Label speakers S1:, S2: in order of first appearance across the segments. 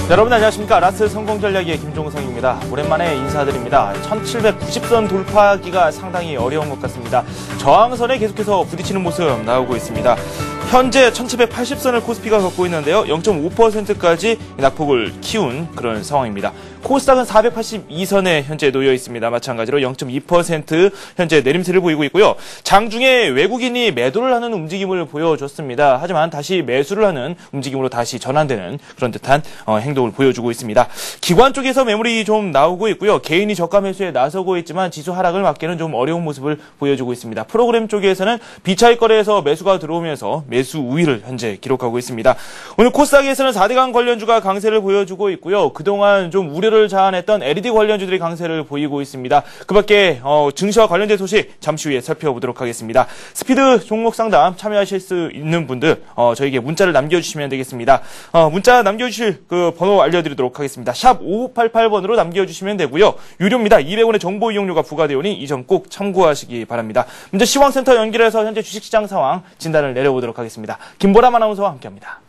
S1: 여러분 안녕하십니까. 라스 성공전략의 김종성입니다. 오랜만에 인사드립니다. 1790선 돌파하기가 상당히 어려운 것 같습니다. 저항선에 계속해서 부딪히는 모습 나오고 있습니다. 현재 1780선을 코스피가 걷고 있는데요. 0.5%까지 낙폭을 키운 그런 상황입니다. 코스닥은 482선에 현재 놓여 있습니다. 마찬가지로 0.2% 현재 내림세를 보이고 있고요. 장중에 외국인이 매도를 하는 움직임을 보여줬습니다. 하지만 다시 매수를 하는 움직임으로 다시 전환되는 그런 듯한 행동을 보여주고 있습니다. 기관 쪽에서 매물이 좀 나오고 있고요. 개인이 저가 매수에 나서고 있지만 지수 하락을 막기는 좀 어려운 모습을 보여주고 있습니다. 프로그램 쪽에서는 비차익 거래에서 매수가 들어오면서 매수 우위를 현재 기록하고 있습니다. 오늘 코스닥에서는 4대강 관련주가 강세를 보여주고 있고요. 그동안 좀 우려를 자아냈던 LED 관련주들이 강세를 보이고 있습니다. 그 밖에 증시와 관련된 소식 잠시 후에 살펴보도록 하겠습니다. 스피드 종목 상담 참여하실 수 있는 분들 저에게 문자를 남겨주시면 되겠습니다. 문자 남겨주실 그 번호 알려드리도록 하겠습니다. 샵 5588번으로 남겨주시면 되고요. 유료입니다. 200원의 정보 이용료가 부과되오니 이 점 꼭 참고하시기 바랍니다. 먼저 시황센터 연결해서 현재 주식시장 상황 진단을 내려보도록 하겠습니다. 김보람 아나운서와 함께합니다.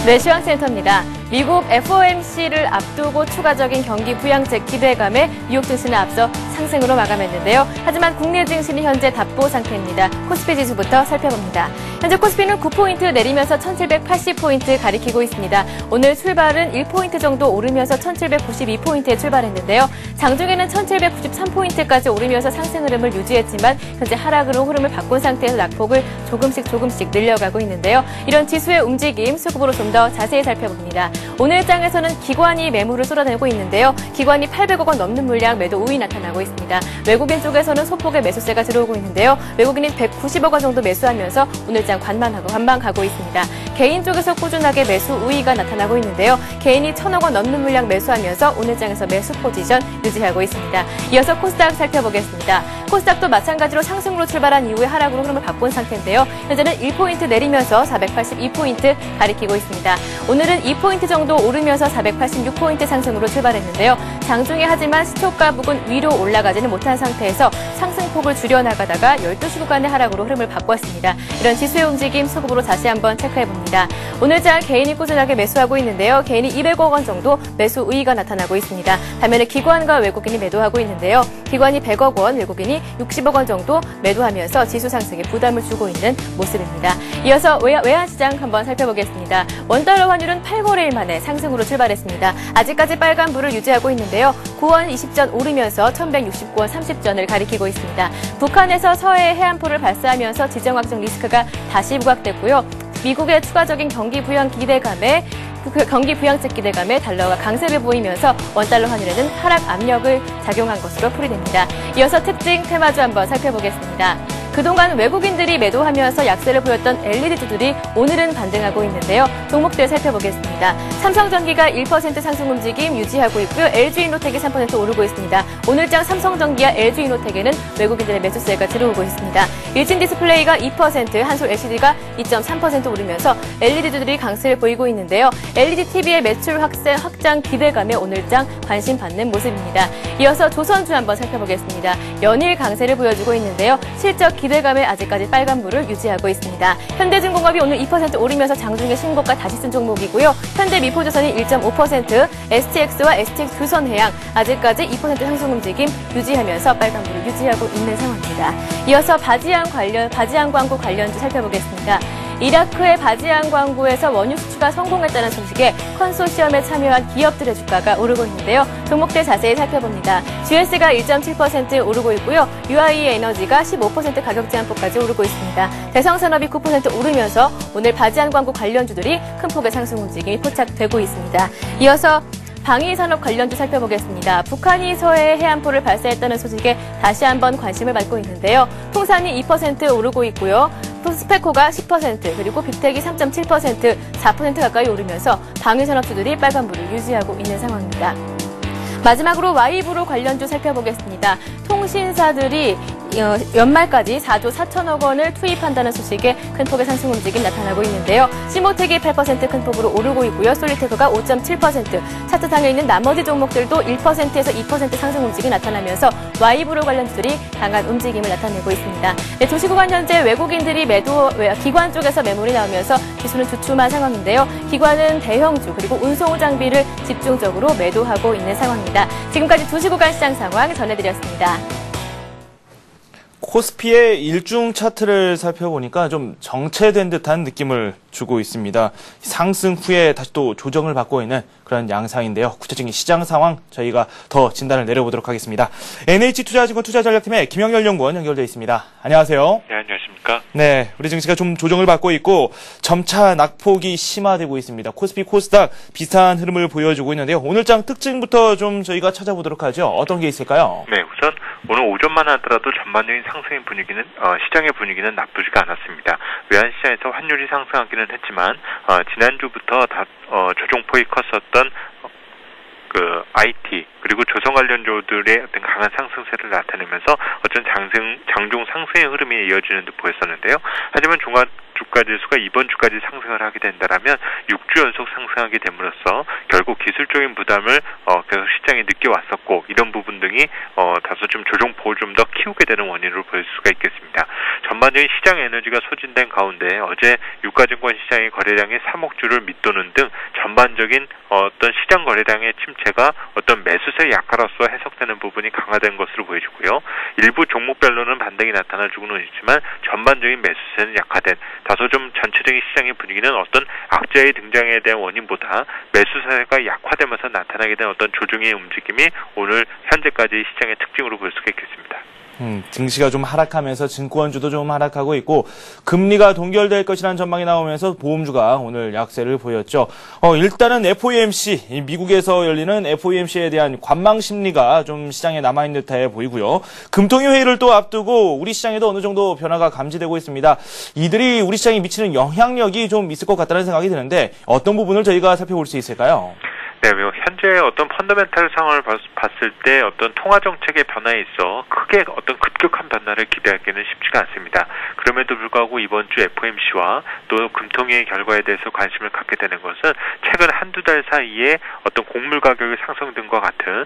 S2: 네, 시황센터입니다. 미국 FOMC를 앞두고 추가적인 경기 부양책 기대감에 뉴욕 증시는 앞서 상승으로 마감했는데요. 하지만 국내 증시는 현재 답보 상태입니다. 코스피 지수부터 살펴봅니다. 현재 코스피는 9포인트 내리면서 1780포인트 가리키고 있습니다. 오늘 출발은 1포인트 정도 오르면서 1792포인트에 출발했는데요. 장중에는 1793포인트까지 오르면서 상승 흐름을 유지했지만 현재 하락으로 흐름을 바꾼 상태에서 낙폭을 조금씩 늘려가고 있는데요. 이런 지수의 움직임 수급으로 좀 더 자세히 살펴봅니다. 오늘 장에서는 기관이 매물을 쏟아내고 있는데요. 기관이 800억 원 넘는 물량 매도 우위 나타나고 있습니다. 외국인 쪽에서는 소폭의 매수세가 들어오고 있는데요. 외국인이 190억 원 정도 매수하면서 오늘 장 관망 가고 있습니다. 개인 쪽에서 꾸준하게 매수 우위가 나타나고 있는데요. 개인이 1000억 원 넘는 물량 매수하면서 오늘 장에서 매수 포지션 유지하고 있습니다. 이어서 코스닥 살펴보겠습니다. 코스닥도 마찬가지로 상승으로 출발한 이후에 하락으로 흐름을 바꾼 상태인데요. 현재는 1포인트 내리면서 482포인트 가리키고 있습니다. 오늘은 2포인트 정도 오르면서 486포인트 상승으로 출발했는데요. 장중에 하지만 시초가 부근 위로 올라가지는 못한 상태에서 상승폭을 줄여나가다가 12시 구간의 하락으로 흐름을 바꿨습니다. 이런 지수의 움직임 수급으로 다시 한번 체크해봅니다. 오늘 장 개인이 꾸준하게 매수하고 있는데요. 개인이 200억 원 정도 매수 우위가 나타나고 있습니다. 반면에 기관과 외국인이 매도하고 있는데요. 기관이 100억 원, 외국인이 60억 원 정도 매도하면서 지수 상승에 부담을 주고 있는 모습입니다. 이어서 외환시장 한번 살펴보겠습니다. 원달러 환율은 8거래일 만에 상승으로 출발했습니다. 아직까지 빨간 불을 유지하고 있는데요. 9원 20전 오르면서 1169원 30전을 가리키고 있습니다. 북한에서 서해 해안포를 발사하면서 지정학적 리스크가 다시 부각됐고요. 미국의 추가적인 경기 부양 기대감에 경기 부양책 기대감에 달러가 강세를 보이면서 원달러 환율에는 하락 압력을 작용한 것으로 풀이됩니다. 이어서 특징 테마주 한번 살펴보겠습니다. 그동안 외국인들이 매도하면서 약세를 보였던 LED주들이 오늘은 반등하고 있는데요. 종목들 살펴보겠습니다. 삼성전기가 1% 상승 움직임 유지하고 있고요. LG이노텍이 3% 오르고 있습니다. 오늘장 삼성전기와 LG이노텍에는 외국인들의 매수세가 들어오고 있습니다. 일진디스플레이가 2%, 한솔 LCD가 2.3% 오르면서 LED주들이 강세를 보이고 있는데요. LEDTV의 매출 확장 기대감에 오늘장 관심 받는 모습입니다. 이어서 조선주 한번 살펴보겠습니다. 연일 강세를 보여주고 있는데요. 실적 기대감에 아직까지 빨간불을 유지하고 있습니다. 현대중공업이 오늘 2% 오르면서 장중에 신고가 다시 쓴 종목이고요. 현대미포조선이 1.5%, STX와 STX 조선해양 아직까지 2% 상승 움직임 유지하면서 빨간불을 유지하고 있는 상황입니다. 이어서 바지안 광고 관련주 살펴보겠습니다. 이라크의 바지안 광고에서 원유 수출가 성공했다는 소식에 컨소시엄에 참여한 기업들의 주가가 오르고 있는데요. 종목들 자세히 살펴봅니다. GS가 1.7% 오르고 있고요. UIE 에너지가 15% 가격 제한폭까지 오르고 있습니다. 대성산업이 9% 오르면서 오늘 바지안 광고 관련주들이 큰 폭의 상승 움직임이 포착되고 있습니다. 이어서 방위산업 관련주 살펴보겠습니다. 북한이 서해 해안포를 발사했다는 소식에 다시 한번 관심을 받고 있는데요. 통산이 2% 오르고 있고요. 스페코가 10%, 그리고 빅텍이 3.7%, 4% 가까이 오르면서 방위산업주들이 빨간불을 유지하고 있는 상황입니다. 마지막으로 와이브로 관련주 살펴보겠습니다. 통신사들이 연말까지 4조 4천억 원을 투입한다는 소식에 큰 폭의 상승 움직임 나타나고 있는데요. 시모텍이 8% 큰 폭으로 오르고 있고요. 솔리테크가 5.7%, 차트상에 있는 나머지 종목들도 1%에서 2% 상승 움직임이 나타나면서 Y브로 관련주들이 강한 움직임을 나타내고 있습니다. 네, 도시구간 현재 외국인들이 기관 쪽에서 매물이 나오면서 지수는 주춤한 상황인데요. 기관은 대형주 그리고 운송 장비를 집중적으로 매도하고 있는 상황입니다. 지금까지 도시구간 시장 상황 전해드렸습니다.
S1: 코스피의 일중 차트를 살펴보니까 좀 정체된 듯한 느낌을 주고 있습니다. 상승 후에 다시 또 조정을 받고 있는 그런 양상인데요. 구체적인 시장 상황 저희가 더 진단을 내려보도록 하겠습니다. NH투자증권 투자전략팀의 김영렬 연구원 연결되어 있습니다. 안녕하세요.
S3: 네, 안녕하십니까.
S1: 네, 우리 증시가 좀 조정을 받고 있고 점차 낙폭이 심화되고 있습니다. 코스피, 코스닥 비슷한 흐름을 보여주고 있는데요. 오늘장 특징부터 좀 저희가 찾아보도록 하죠. 어떤 게 있을까요?
S3: 네, 우선 오늘 오전만 하더라도 전반적인 상승의 분위기는 시장의 분위기는 나쁘지가 않았습니다. 외환시장에서 환율이 상승하기는 했지만 지난주부터 조정폭이 컸었던 그 IT 그리고 조선 관련주들의 어떤 강한 상승세를 나타내면서 어떤 장중 상승의 흐름이 이어지는 듯 보였었는데요. 하지만 주가지수가 이번 주까지 상승을 하게 된다라면 6주 연속 상승하게 됨으로써 결국 기술적인 부담을 계속 시장에 느껴왔었고 이런 부분 등이 다소 좀 조정폭을 좀 더 키우게 되는 원인으로 볼 수가 있겠습니다. 전반적인 시장 에너지가 소진된 가운데 어제 유가증권 시장의 거래량이 3억 주를 밑도는 등 전반적인 어떤 시장 거래량의 침체가 어떤 매수세 약화로서 해석되는 부분이 강화된 것으로 보여지고요. 일부 종목별로는 반등이 나타나주고는 있지만 전반적인 매수세는 약화된 다소 좀 전체적인 시장의 분위기는 어떤 악재의 등장에 대한 원인보다 매수세가 약화되면서 나타나게 된 어떤 조정의 움직임이 오늘 현재까지 시장의 특징으로 볼 수가 있겠습니다.
S1: 증시가 좀 하락하면서 증권주도 좀 하락하고 있고 금리가 동결될 것이라는 전망이 나오면서 보험주가 오늘 약세를 보였죠. 일단은 FOMC, 미국에서 열리는 FOMC에 대한 관망 심리가 좀 시장에 남아있는 듯해 보이고요. 금통위 회의를 또 앞두고 우리 시장에도 어느 정도 변화가 감지되고 있습니다. 이들이 우리 시장에 미치는 영향력이 좀 있을 것 같다는 생각이 드는데 어떤 부분을 저희가 살펴볼 수 있을까요?
S3: 네, 현재 어떤 펀더멘탈 상황을 봤을 때 어떤 통화 정책의 변화에 있어 크게 어떤 급격한 변화를 기대하기는 쉽지가 않습니다. 그럼에도 불구하고 이번 주 FOMC와 또 금통위의 결과에 대해서 관심을 갖게 되는 것은 최근 한두 달 사이에 어떤 곡물 가격의 상승 등과 같은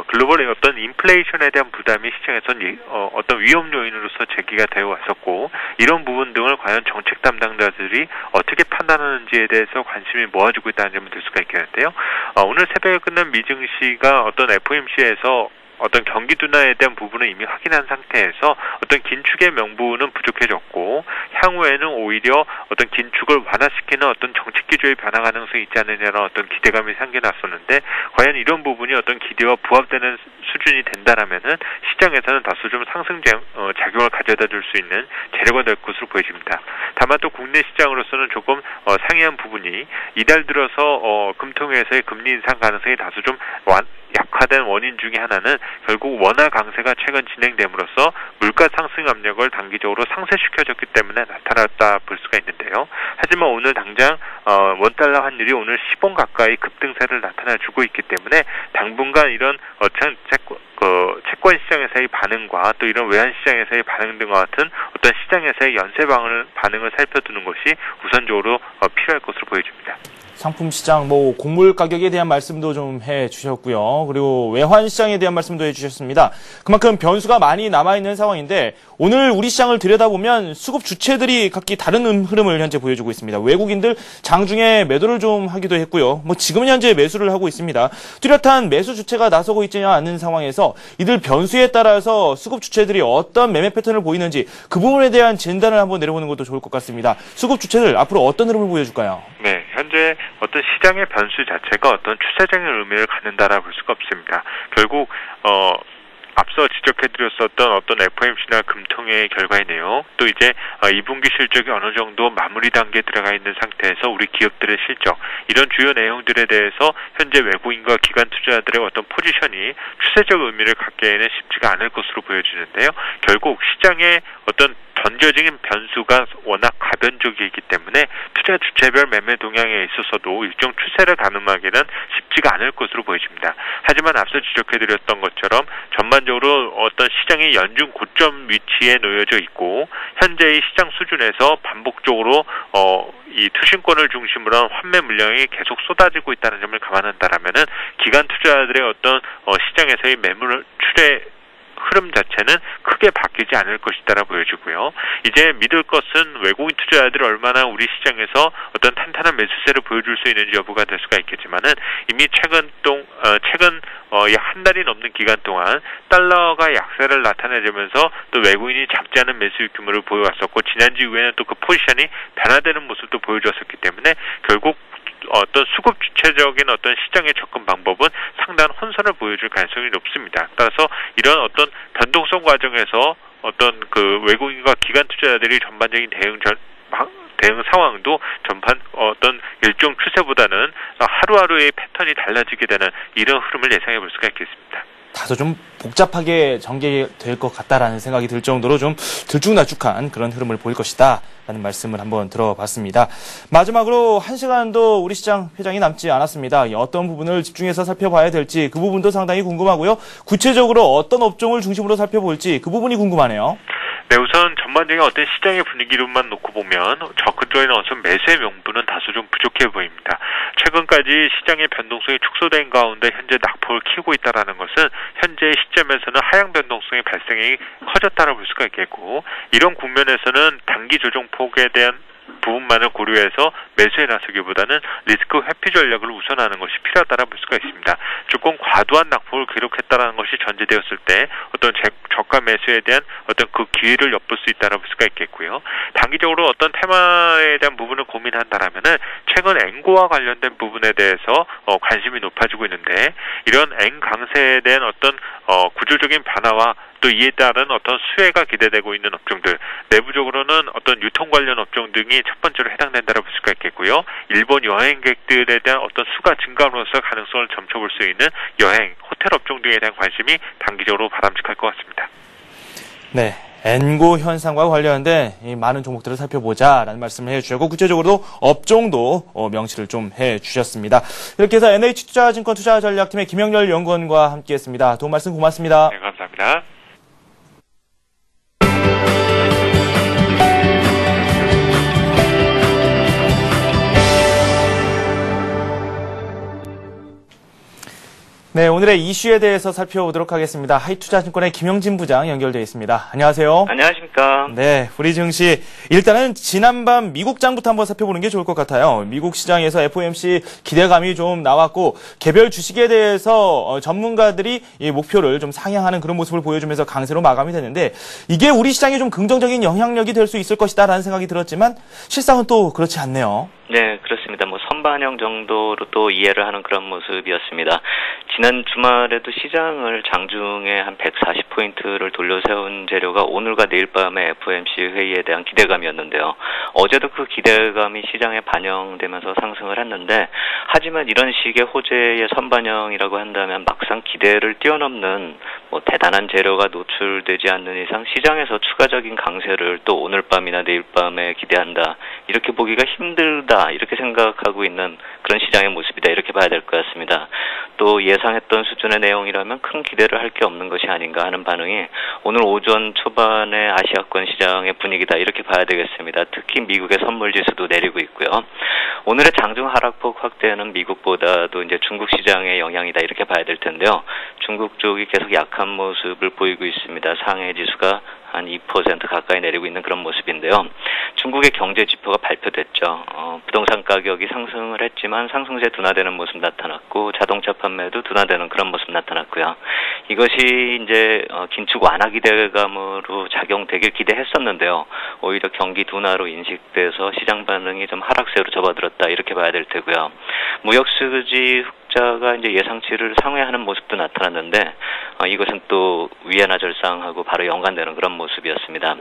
S3: 글로벌의 어떤 인플레이션에 대한 부담이 시장에선 어떤 위험 요인으로서 제기가 되어 왔었고 이런 부분 등을 과연 정책 담당자들이 어떻게 판단하는지에 대해서 관심이 모아지고 있다는 점을 들 수가 있겠는데요. 오늘 새벽에 끝난 미증시가 어떤 FOMC에서 어떤 경기 둔화에 대한 부분을 이미 확인한 상태에서 어떤 긴축의 명분은 부족해졌고 향후에는 오히려 어떤 긴축을 완화시키는 어떤 정책 기조의 변화 가능성이 있지 않느냐는 어떤 기대감이 생겨났었는데 과연 이런 부분이 어떤 기대와 부합되는 수준이 된다라면은 시장에서는 다소 좀 상승 작용을 가져다 줄 수 있는 재료가 될 것으로 보여집니다. 다만 또 국내 시장으로서는 조금 상이한 부분이 이달 들어서 금통위에서의 금리 인상 가능성이 다소 좀 약화된 원인 중에 하나는 결국 원화 강세가 최근 진행됨으로써 물가 상승 압력을 단기적으로 상쇄시켜줬기 때문에 나타났다 볼 수가 있는데요. 하지만 오늘 당장 원달러 환율이 오늘 10원 가까이 급등세를 나타내주고 있기 때문에 당분간 이런 채권 시장에서의 반응과 또 이런 외환 시장에서의 반응 등과 같은 어떤 시장에서의 연쇄 반응을 살펴두는 것이 우선적으로 필요할 것으로 보여집니다.
S1: 상품 시장, 곡물 가격에 대한 말씀도 좀 해주셨고요. 그리고 외환 시장에 대한 말씀도 해주셨습니다. 그만큼 변수가 많이 남아있는 상황인데 오늘 우리 시장을 들여다보면 수급 주체들이 각기 다른 흐름을 현재 보여주고 있습니다. 외국인들 장중에 매도를 좀 하기도 했고요. 지금은 현재 매수를 하고 있습니다. 뚜렷한 매수 주체가 나서고 있지 않은 상황에서 이들 변수에 따라서 수급 주체들이 어떤 매매 패턴을 보이는지 그 부분에 대한 진단을 한번 내려보는 것도 좋을 것 같습니다. 수급 주체들 앞으로 어떤 흐름을 보여줄까요?
S3: 네, 현재 어떤 시장의 변수 자체가 어떤 추세적인 의미를 갖는다라 볼 수가 없습니다. 결국 앞서 지적해드렸었던 어떤 FOMC나 금통위의 결과이네요. 또 이제 2분기 실적이 어느 정도 마무리 단계에 들어가 있는 상태에서 우리 기업들의 실적 이런 주요 내용들에 대해서 현재 외국인과 기관 투자자들의 어떤 포지션이 추세적 의미를 갖기에는 쉽지가 않을 것으로 보여지는데요. 결국 시장의 어떤 전체적인 변수가 워낙 가변적이기 때문에 투자 주체별 매매 동향에 있어서도 일정 추세를 가늠하기는 쉽지가 않을 것으로 보여집니다. 하지만 앞서 지적해드렸던 것처럼 전반적으로 어떤 시장의 연중 고점 위치에 놓여져 있고 현재의 시장 수준에서 반복적으로 이 투신권을 중심으로 한 환매 물량이 계속 쏟아지고 있다는 점을 감안한다라면은 기관 투자자들의 어떤 시장에서의 매물 출의 흐름 자체는 크게 바뀌지 않을 것이다라 보여지고요. 이제 믿을 것은 외국인 투자자들이 얼마나 우리 시장에서 어떤 탄탄한 매수세를 보여줄 수 있는지 여부가 될 수가 있겠지만은 이미 최근 한 달이 넘는 기간 동안 달러가 약세를 나타내면서 또 외국인이 잡지 않은 매수익 규모를 보여왔었고 지난주 이후에는 또 그 포지션이 변화되는 모습도 보여줬었기 때문에 결국 어떤 수급 주체적인 어떤 시장의 접근 방법은 상당한 혼선을 보여줄 가능성이 높습니다. 따라서 이런 어떤 변동성 과정에서 어떤 그 외국인과 기관 투자자들이 전반적인 대응 상황도 전반 어떤 일정 추세보다는 하루하루의 패턴이 달라지게 되는 이런 흐름을 예상해 볼 수가 있겠습니다.
S1: 다소 좀 복잡하게 전개될 것 같다라는 생각이 들 정도로 좀 들쭉날쭉한 그런 흐름을 보일 것이다 라는 말씀을 한번 들어봤습니다. 마지막으로 1시간도 우리 시장 회장이 남지 않았습니다. 어떤 부분을 집중해서 살펴봐야 될지 그 부분도 상당히 궁금하고요. 구체적으로 어떤 업종을 중심으로 살펴볼지 그 부분이 궁금하네요.
S3: 네, 우선 전반적인 어떤 시장의 분위기로만 놓고 보면 적극적인 어떤 매수의 명분은 다소 좀 부족해 보입니다. 최근까지 시장의 변동성이 축소된 가운데 현재 낙폭을 키우고 있다는 것은 현재 시점에서는 하향 변동성의 발생이 커졌다고 볼 수가 있겠고 이런 국면에서는 단기 조정폭에 대한 부분만을 고려해서 매수에 나서기보다는 리스크 회피 전략을 우선하는 것이 필요하다고 볼 수가 있습니다. 조금 과도한 낙폭을 기록했다는 것이 전제되었을 때 어떤 저가 매수에 대한 어떤 그 기회를 엿볼 수 있다고 볼 수가 있겠고요. 단기적으로 어떤 테마에 대한 부분을 고민한다라면은 최근 엔고와 관련된 부분에 대해서 관심이 높아지고 있는데 이런 엔 강세에 대한 어떤 구조적인 변화와 또 이에 따른 어떤 수혜가 기대되고 있는 업종들, 내부적으로는 어떤 유통 관련 업종 등이 첫 번째로 해당된다고 볼 수가 있겠고요. 일본 여행객들에 대한 어떤 수가 증가로서 가능성을 점쳐볼 수 있는 여행, 호텔 업종 등에 대한 관심이 단기적으로 바람직할 것 같습니다. 네.
S1: 엔고 현상과 관련된 이 많은 종목들을 살펴보자라는 말씀을 해주셨고 구체적으로 업종도 명시를 좀 해주셨습니다. 이렇게 해서 NH투자증권 투자전략팀의 김영렬 연구원과 함께했습니다. 도움 말씀 고맙습니다.
S3: 네, 감사합니다.
S1: 네, 오늘의 이슈에 대해서 살펴보도록 하겠습니다. 하이투자증권의 김영진 부장 연결되어 있습니다. 안녕하세요.
S4: 안녕하십니까.
S1: 네, 우리 증시 일단은 지난밤 미국 장부터 한번 살펴보는 게 좋을 것 같아요. 미국 시장에서 FOMC 기대감이 좀 나왔고 개별 주식에 대해서 전문가들이 이 목표를 좀 상향하는 그런 모습을 보여주면서 강세로 마감이 됐는데 이게 우리 시장에 좀 긍정적인 영향력이 될 수 있을 것이다라는 생각이 들었지만 실상은 또 그렇지 않네요.
S4: 네, 그렇습니다. 선반영 정도로 또 이해를 하는 그런 모습이었습니다. 지난 주말에도 시장을 장중에 한 140포인트를 돌려세운 재료가 오늘과 내일 밤에 FOMC 회의에 대한 기대감이었는데요. 어제도 그 기대감이 시장에 반영되면서 상승을 했는데 하지만 이런 식의 호재의 선반영이라고 한다면 막상 기대를 뛰어넘는 대단한 재료가 노출되지 않는 이상 시장에서 추가적인 강세를 또 오늘 밤이나 내일 밤에 기대한다. 이렇게 보기가 힘들다. 이렇게 생각하고 있는 그런 시장의 모습이다. 이렇게 봐야 될 것 같습니다. 또 예상했던 수준의 내용이라면 큰 기대를 할 게 없는 것이 아닌가 하는 반응이 오늘 오전 초반의 아시아권 시장의 분위기다. 이렇게 봐야 되겠습니다. 특히 미국의 선물지수도 내리고 있고요. 오늘의 장중 하락폭 확대는 미국보다도 이제 중국 시장의 영향이다. 이렇게 봐야 될 텐데요. 중국 쪽이 계속 약한 모습을 보이고 있습니다. 상해 지수가 한 2% 가까이 내리고 있는 그런 모습인데요. 중국의 경제 지표가 발표됐죠. 부동산 가격이 상승을 했지만 상승세 둔화되는 모습 나타났고 자동차 판매도 둔화되는 그런 모습 나타났고요. 이것이 이제 긴축 완화 기대감으로 작용되길 기대했었는데요. 오히려 경기 둔화로 인식돼서 시장 반응이 좀 하락세로 접어들었다 이렇게 봐야 될 테고요. 무역 수지 흑자가 이제 예상치를 상회하는 모습도 나타났는데 이것은 또 위안화 절상하고 바로 연관되는 그런 모습이었습니다.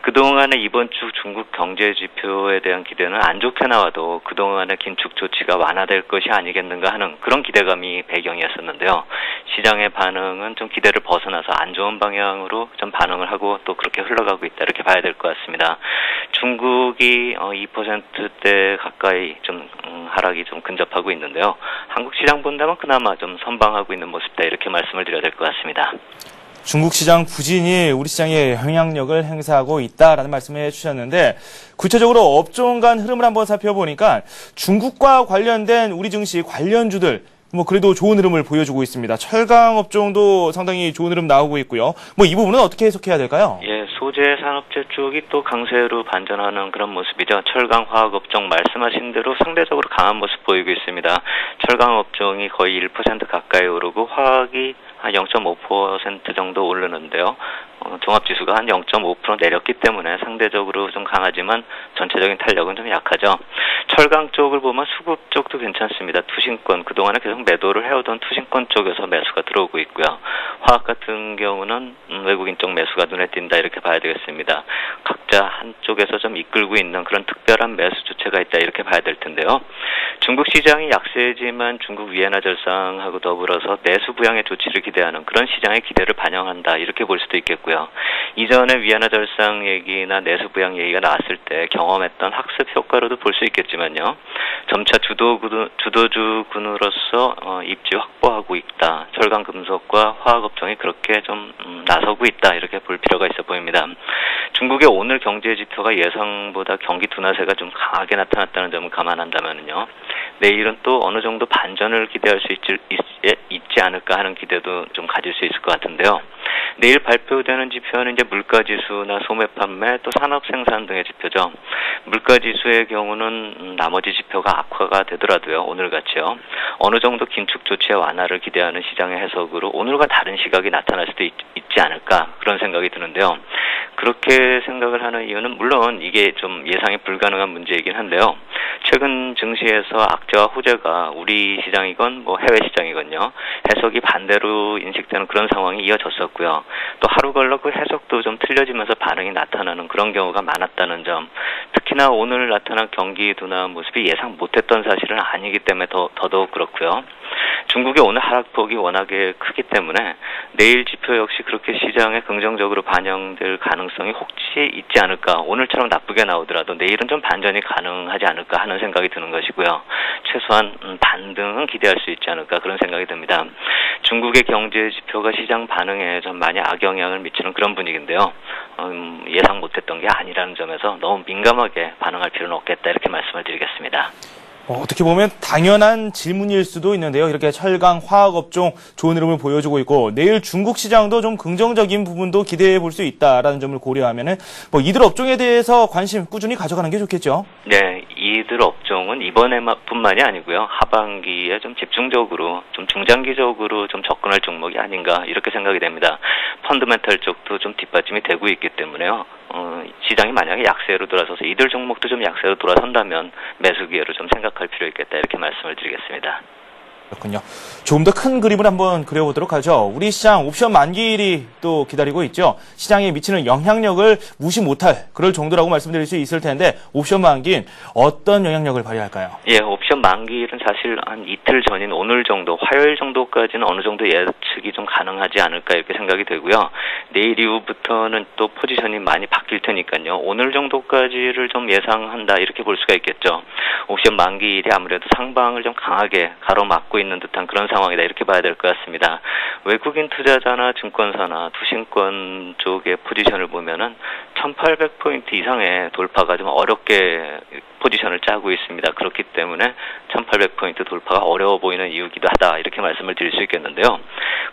S4: 그동안의 이번 주 중국 경제 지표에 대한 기대는 안 좋게 나와도 그동안의 긴축 조치가 완화될 것이 아니겠는가 하는 그런 기대감이 배경이었었는데요. 시장의 반응은 좀 기대를 벗어나서 안 좋은 방향으로 좀 반응을 하고 또 그렇게 흘러가고 있다 이렇게 봐야 될 것 같습니다. 중국이 2%대 가까이 좀 하락이 좀 근접하고 있는데요. 한국 시장 본다면 그나마 좀 선방하고 있는 모습이다 이렇게 말씀을 드려야 될 것 같습니다.
S1: 중국 시장 부진이 우리 시장에 영향력을 행사하고 있다라는 말씀을 해주셨는데 구체적으로 업종 간 흐름을 한번 살펴보니까 중국과 관련된 우리 증시 관련주들 그래도 좋은 흐름을 보여주고 있습니다. 철강 업종도 상당히 좋은 흐름 나오고 있고요. 이 부분은 어떻게 해석해야 될까요?
S4: 예, 소재 산업재 쪽이 또 강세로 반전하는 그런 모습이죠. 철강 화학 업종 말씀하신 대로 상대적으로 강한 모습 보이고 있습니다. 철강 업종이 거의 1% 가까이 오르고 화학이 한 0.5% 정도 오르는데요. 종합지수가 한 0.5% 내렸기 때문에 상대적으로 좀 강하지만 전체적인 탄력은 좀 약하죠. 철강 쪽을 보면 수급 쪽도 괜찮습니다. 투신권, 그동안에 계속 매도를 해오던 투신권 쪽에서 매수가 들어오고 있고요. 화학 같은 경우는 외국인 쪽 매수가 눈에 띈다 이렇게 봐야 되겠습니다. 각자 한쪽에서 좀 이끌고 있는 그런 특별한 매수 주체가 있다 이렇게 봐야 될 텐데요. 중국 시장이 약세지만 중국 위안화 절상하고 더불어서 내수 부양의 조치를 기대하는 그런 시장의 기대를 반영한다 이렇게 볼 수도 있겠고요. 이전에 위안화 절상 얘기나 내수 부양 얘기가 나왔을 때 경험했던 학습 효과로도 볼 수 있겠지만요. 점차 주도주군으로서 입지 확보하고 있다. 철강 금속과 화학 업종이 그렇게 좀 나서고 있다 이렇게 볼 필요가 있어 보입니다. 중국의 오늘 경제 지표가 예상보다 경기 둔화세가 좀 강하게 나타났다는 점을 감안한다면요. 내일은 또 어느 정도 반전을 기대할 수 있지 않을까 하는 기대도 좀 가질 수 있을 것 같은데요. 내일 발표되는 지표는 이제 물가지수나 소매 판매 또 산업 생산 등의 지표죠. 물가지수의 경우는 나머지 지표가 악화가 되더라도요. 오늘같이요. 어느 정도 긴축 조치의 완화를 기대하는 시장의 해석으로 오늘과 다른 시각이 나타날 수도 있지 않을까 그런 생각이 드는데요. 그렇게 생각을 하는 이유는 물론 이게 좀 예상이 불가능한 문제이긴 한데요. 최근 증시에서 악재와 호재가 우리 시장이건 해외 시장이건요. 해석이 반대로 인식되는 그런 상황이 이어졌었고요. 또 하루 걸러 그 해석도 좀 틀려지면서 반응이 나타나는 그런 경우가 많았다는 점. 특히나 오늘 나타난 경기 둔화 모습이 예상 못했던 사실은 아니기 때문에 더더욱 그렇고요. 중국의 오늘 하락폭이 워낙에 크기 때문에 내일 지표 역시 그렇게 시장에 긍정적으로 반영될 가능성이 혹시 있지 않을까. 오늘처럼 나쁘게 나오더라도 내일은 좀 반전이 가능하지 않을까 하는 생각이 드는 것이고요. 최소한 반등은 기대할 수 있지 않을까 그런 생각이 듭니다. 중국의 경제 지표가 시장 반응에 좀 많이 악영향을 미치는 그런 분위기인데요. 예상 못했던 게 아니라는 점에서 너무 민감하게 반응할 필요는 없겠다 이렇게 말씀을 드리겠습니다.
S1: 어떻게 보면 당연한 질문일 수도 있는데요. 이렇게 철강, 화학업종 좋은 흐름을 보여주고 있고 내일 중국 시장도 좀 긍정적인 부분도 기대해 볼 수 있다라는 점을 고려하면은 이들 업종에 대해서 관심 꾸준히 가져가는 게 좋겠죠.
S4: 네, 이들 업종은 이번에뿐만이 아니고요. 하반기에 좀 집중적으로, 좀 중장기적으로 좀 접근할 종목이 아닌가 이렇게 생각이 됩니다. 펀더멘털 쪽도 좀 뒷받침이 되고 있기 때문에요. 시장이 만약에 약세로 돌아서서 이들 종목도 좀 약세로 돌아선다면 매수 기회로 좀 생각할 필요 있겠다 이렇게 말씀을 드리겠습니다.
S1: 그렇군요. 조금 더 큰 그림을 한번 그려보도록 하죠. 우리 시장 옵션 만기일이 또 기다리고 있죠. 시장에 미치는 영향력을 무시 못할 그럴 정도라고 말씀드릴 수 있을 텐데 옵션 만기인 어떤 영향력을 발휘할까요?
S4: 예, 옵션 만기일은 사실 한 이틀 전인 오늘 정도, 화요일 정도까지는 어느 정도 예측이 좀 가능하지 않을까 이렇게 생각이 되고요. 내일 이후부터는 또 포지션이 많이 바뀔 테니까요. 오늘 정도까지를 좀 예상한다 이렇게 볼 수가 있겠죠. 옵션 만기일이 아무래도 상방을 좀 강하게 가로막고 있는 듯한 그런 상황이다 이렇게 봐야 될 것 같습니다. 외국인 투자자나 증권사나 투신권 쪽의 포지션을 보면은 1800포인트 이상의 돌파가 좀 어렵게 포지션을 짜고 있습니다. 그렇기 때문에 1800포인트 돌파가 어려워 보이는 이유기도 하다 이렇게 말씀을 드릴 수 있겠는데요.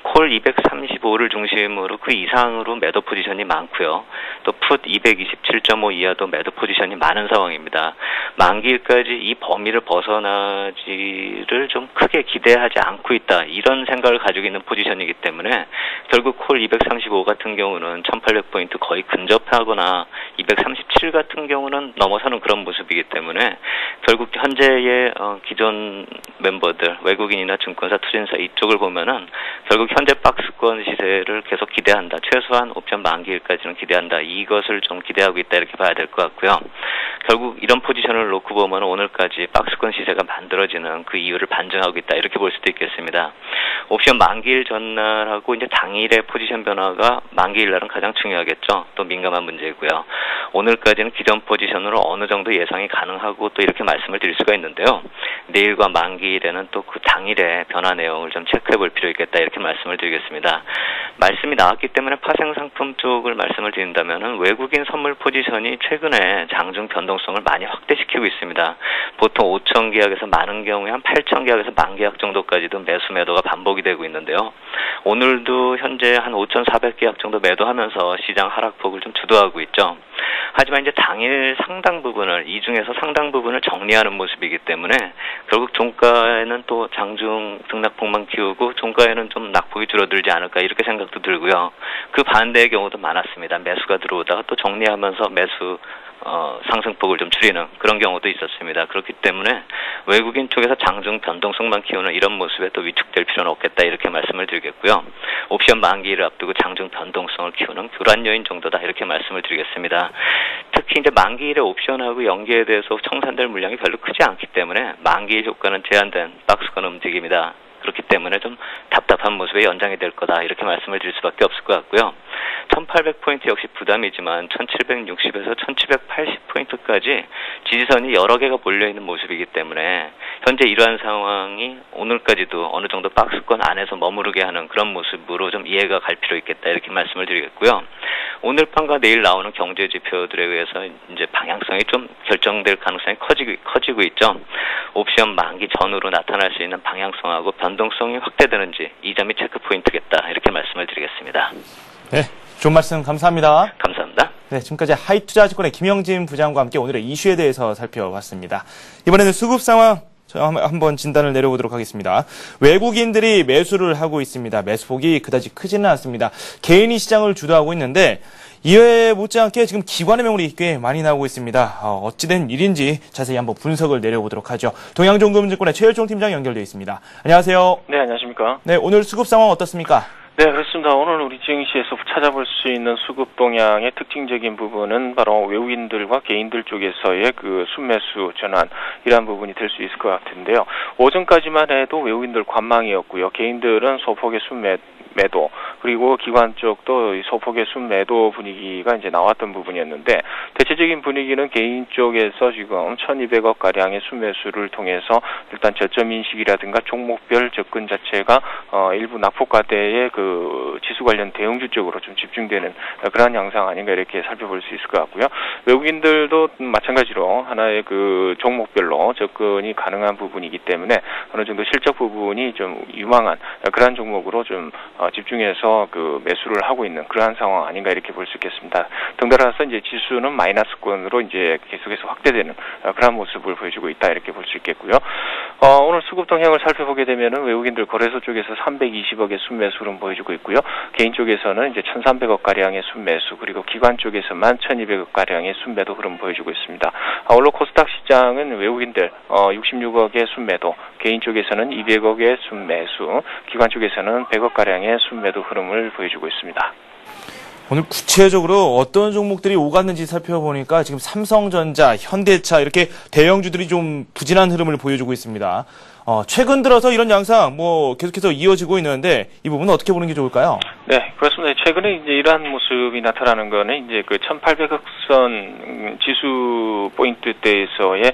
S4: 콜 235를 중심으로 그 이상으로 매도 포지션이 많고요. 또 풋 227.5 이하도 매도 포지션이 많은 상황입니다. 만기일까지 이 범위를 벗어나지를 좀 크게 기대하지 않고 있다. 이런 생각을 가지고 있는 포지션이기 때문에 결국 콜 235 같은 경우는 1800포인트 거의 근접하거나 237 같은 경우는 넘어서는 그런 모습이기 때문에 결국 현재의 기존 멤버들, 외국인이나 증권사, 투자인사 이쪽을 보면은 결국 현재 박스권 시세를 계속 기대한다. 최소한 옵션 만기일까지는 기대한다. 이것을 좀 기대하고 있다 이렇게 봐야 될 것 같고요. 결국 이런 포지션을 놓고 보면 오늘까지 박스권 시세가 만들어지는 그 이유를 반증하고 있다 이렇게 볼 수도 있겠습니다. 옵션 만기일 전날하고 이제 당일의 포지션 변화가 만기일 날은 가장 중요하겠죠. 또 민감한 문제고요. 오늘까지는 기존 포지션으로 어느 정도 예상이 가능하고 또 이렇게 말씀을 드릴 수가 있는데요. 내일과 만기일에는 또 그 당일의 변화 내용을 좀 체크해 볼 필요 있겠다 이렇게 말씀을 드리겠습니다. 말씀이 나왔기 때문에 파생 상품 쪽을 말씀을 드린다면은 외국인 선물 포지션이 최근에 장중 변동성을 많이 확대시키고 있습니다. 보통 5천 계약에서 많은 경우에 한 8천 계약에서 만 계약 정도까지도 매수 매도가 반복이 되고 있는데요. 오늘도 현재 한 5,400계약 정도 매도하면서 시장 하락폭을 좀 주도하고 있죠. 하지만 이제 당일 상당 부분을, 이 중에서 상당 부분을 정리하는 모습이기 때문에 결국 종가에는 또 장중 등락폭만 키우고 종가에는 좀 낙폭이 줄어들지 않을까 이렇게 생각도 들고요. 그 반대의 경우도 많았습니다. 매수가 들어오다가 또 정리하면서 매수 상승폭을 좀 줄이는 그런 경우도 있었습니다. 그렇기 때문에 외국인 쪽에서 장중 변동성만 키우는 이런 모습에 또 위축될 필요는 없겠다 이렇게 말씀을 드리겠고요. 옵션 만기를 앞두고 장중 변동성을 키우는 교란 요인 정도다 이렇게 말씀을 드리겠습니다. 특히 이제 만기일의 옵션하고 연계에 대해서 청산될 물량이 별로 크지 않기 때문에 만기일 효과는 제한된 박스권 움직임이다. 그렇기 때문에 좀 답답한 모습의 연장이 될 거다 이렇게 말씀을 드릴 수밖에 없을 것 같고요. 1800포인트 역시 부담이지만 1760에서 1780포인트까지 지지선이 여러 개가 몰려있는 모습이기 때문에 현재 이러한 상황이 오늘까지도 어느 정도 박스권 안에서 머무르게 하는 그런 모습으로 좀 이해가 갈 필요 있겠다 이렇게 말씀을 드리겠고요. 오늘 밤과 내일 나오는 경제 지표들에 의해서 이제 방향성이 좀 결정될 가능성이 커지고 있죠. 옵션 만기 전후로 나타날 수 있는 방향성하고 변동성이 확대되는지 이 점이 체크 포인트겠다 이렇게 말씀을 드리겠습니다.
S1: 네, 좋은 말씀 감사합니다.
S4: 감사합니다.
S1: 네, 지금까지 하이투자증권의 김영진 부장과 함께 오늘의 이슈에 대해서 살펴봤습니다. 이번에는 수급 상황 한번 진단을 내려보도록 하겠습니다. 외국인들이 매수를 하고 있습니다. 매수폭이 그다지 크지는 않습니다. 개인이 시장을 주도하고 있는데 이에 못지않게 지금 기관의 매물이 꽤 많이 나오고 있습니다. 어찌된 일인지 자세히 한번 분석을 내려보도록 하죠. 동양종금증권의 최일종 팀장 연결되어 있습니다. 안녕하세요.
S5: 네, 안녕하십니까.
S1: 네, 오늘 수급 상황 어떻습니까?
S5: 네, 그렇습니다. 오늘 우리 증시에서 찾아볼 수 있는 수급 동향의 특징적인 부분은 바로 외국인들과 개인들 쪽에서의 그 순매수 전환, 이러한 부분이 될 수 있을 것 같은데요. 오전까지만 해도 외국인들 관망이었고요. 개인들은 소폭의 매도, 그리고 기관 쪽도 소폭의 순매도 분위기가 이제 나왔던 부분이었는데, 대체적인 분위기는 개인 쪽에서 지금 1200억 가량의 순매수를 통해서 일단 저점 인식이라든가 종목별 접근 자체가 일부 낙폭과대의 그 지수 관련 대형주 쪽으로 좀 집중되는 그러한 양상 아닌가 이렇게 살펴볼 수 있을 것 같고요. 외국인들도 마찬가지로 하나의 그 종목별로 접근이 가능한 부분이기 때문에 어느 정도 실적 부분이 좀 유망한 그러한 종목으로 좀 집중해서 그 매수를 하고 있는 그러한 상황 아닌가 이렇게 볼 수 있겠습니다. 덩달아서 이제 지수는 마이너스권으로 이제 계속해서 확대되는 그러한 모습을 보여주고 있다 이렇게 볼 수 있겠고요. 오늘 수급 동향을 살펴보게 되면은 외국인들 거래소 쪽에서 320억의 순매수 흐름 보여주고 있고요. 개인 쪽에서는 이제 1,300억 가량의 순매수, 그리고 기관 쪽에서만 1,200억 가량의 순매도 흐름 보여주고 있습니다. 오늘 코스닥 시장은 외국인들 66억의 순매도, 개인 쪽에서는 200억의 순매수, 기관 쪽에서는 100억 가량의 순매도 흐름을 보여주고 있습니다.
S1: 오늘 구체적으로 어떤 종목들이 오갔는지 살펴보니까 지금 삼성전자, 현대차 이렇게 대형주들이 좀 부진한 흐름을 보여주고 있습니다. 최근 들어서 이런 양상 계속해서 이어지고 있는데 이 부분은 어떻게 보는 게 좋을까요?
S5: 네, 그렇습니다. 최근에 이제 이러한 모습이 나타나는 거는 이제 그 1800억선 지수 포인트대에서의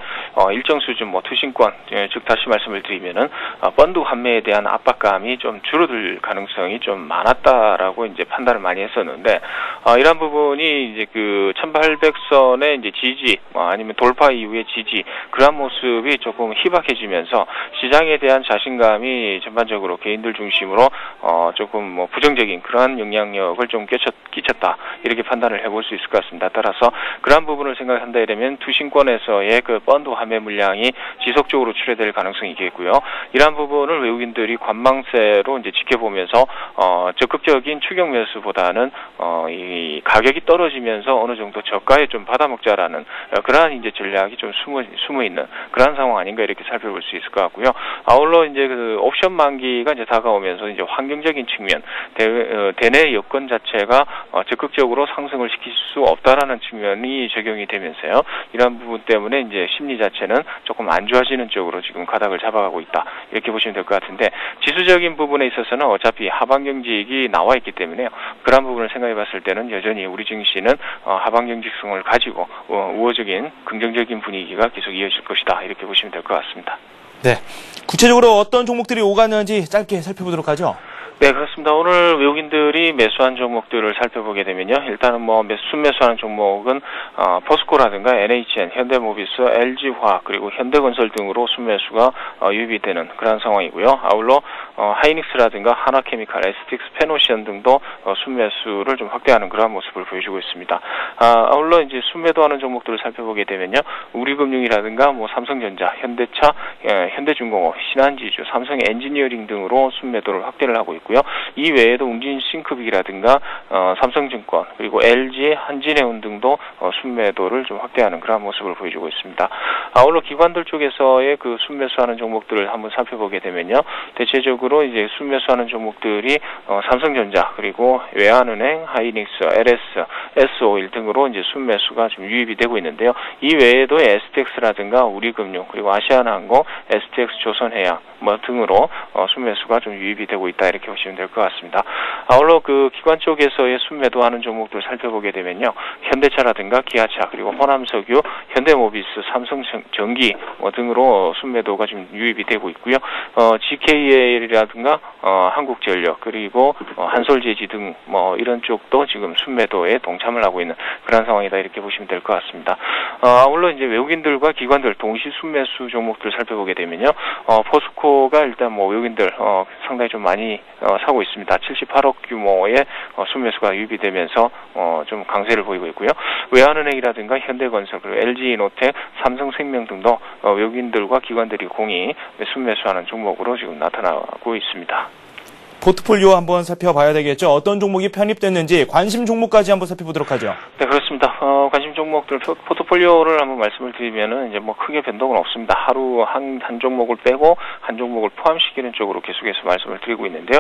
S5: 일정 수준 투신권, 즉 다시 말씀을 드리면은 펀드 환매에 대한 압박감이 좀 줄어들 가능성이 좀 많았다라고 이제 판단을 많이 했었는데, 이러한 부분이 이제 그 1800선의 이제 지지 아니면 돌파 이후의 지지, 그러한 모습이 조금 희박해지면서 시장에 대한 자신감이 전반적으로 개인들 중심으로 조금 뭐 부정적인 그러한 영향력을 좀 끼쳤다 이렇게 판단을 해볼 수 있을 것 같습니다. 따라서 그러한 부분을 생각한다 이러면 투신권에서의 그 펀드 환매 물량이 지속적으로 출회될 가능성이 있겠고요. 이러한 부분을 외국인들이 관망세로 이제 지켜보면서 적극적인 추격 매수보다는 이 가격이 떨어지면서 어느 정도 저가에 좀 받아먹자라는 그러한 이제 전략이 좀 숨어 있는 그러한 상황 아닌가 이렇게 살펴볼 수 있을 것 같고요. 아울러 이제 그 옵션 만기가 이제 다가오면서 이제 환경적인 측면, 대내 여건 자체가 적극적으로 상승을 시킬 수 없다라는 측면이 적용이 되면서요. 이러한 부분 때문에 이제 심리 자체는 조금 안 좋아지는 쪽으로 지금 가닥을 잡아가고 있다 이렇게 보시면 될 것 같은데 지수적인 부분에 있어서는 어차피 하방 경직이 나와 있기 때문에요. 그런 부분을 생각해봤을 때는 여전히 우리 증시는 하방 경직성을 가지고 우호적인 긍정적인 분위기가 계속 이어질 것이다 이렇게 보시면 될 것 같습니다.
S1: 네, 구체적으로 어떤 종목들이 오가는지 짧게 살펴보도록 하죠.
S5: 네, 그렇습니다. 오늘 외국인들이 매수한 종목들을 살펴보게 되면요. 일단은 뭐 순매수하는 종목은 포스코라든가 NHN, 현대모비스, LG화학 그리고 현대건설 등으로 순매수가 유입이 되는 그런 상황이고요. 아울러 하이닉스라든가 하나케미칼, STX, 페노시안 등도 순매수를 좀 확대하는 그런 모습을 보여주고 있습니다. 아울러 이제 순매도하는 종목들을 살펴보게 되면요. 우리금융이라든가 뭐 삼성전자, 현대차, 현대중공업, 신한지주, 삼성엔지니어링 등으로 순매도를 확대를 하고 있고 이 외에도 웅진싱크빅이라든가 삼성증권 그리고 LG, 한진해운 등도 순매도를 좀 확대하는 그런 모습을 보여주고 있습니다. 아울러 기관들 쪽에서의 그 순매수하는 종목들을 한번 살펴보게 되면요, 대체적으로 이제 순매수하는 종목들이 삼성전자 그리고 외환은행, 하이닉스, LS, S-오일 등으로 이제 순매수가 좀 유입이 되고 있는데요. 이 외에도 STX라든가 우리금융 그리고 아시아나항공, STX 조선해양 뭐 등으로 순매수가 좀 유입이 되고 있다 이렇게 보시면 될 것 같습니다. 아울러 그 기관 쪽에서의 순매도하는 종목들 살펴보게 되면요, 현대차라든가 기아차 그리고 호남석유, 현대모비스, 삼성전기 등으로 순매도가 좀 유입이 되고 있고요. GKL이라든가 한국전력 그리고 한솔재지 등 뭐 이런 쪽도 지금 순매도에 동참을 하고 있는 그런 상황이다 이렇게 보시면 될 것 같습니다. 아울러 이제 외국인들과 기관들 동시 순매수 종목들 살펴보게 되면요, 포스코가 일단 뭐 외국인들 상당히 좀 많이 사고 있습니다. 78억 규모의 순매수가 유입이 되면서 좀 강세를 보이고 있고요. 외환은행이라든가 현대건설 그리고 LG이노텍, 삼성생명 등도 외국인들과 기관들이 공히 순매수하는 종목으로 지금 나타나고 있습니다.
S1: 포트폴리오 한번 살펴봐야 되겠죠. 어떤 종목이 편입됐는지 관심 종목까지 한번 살펴보도록 하죠.
S5: 네, 그렇습니다. 관심 종목들 포트폴리오를 한번 말씀을 드리면은 이제 뭐 크게 변동은 없습니다. 하루 한 종목을 빼고 한 종목을 포함시키는 쪽으로 계속해서 말씀을 드리고 있는데요.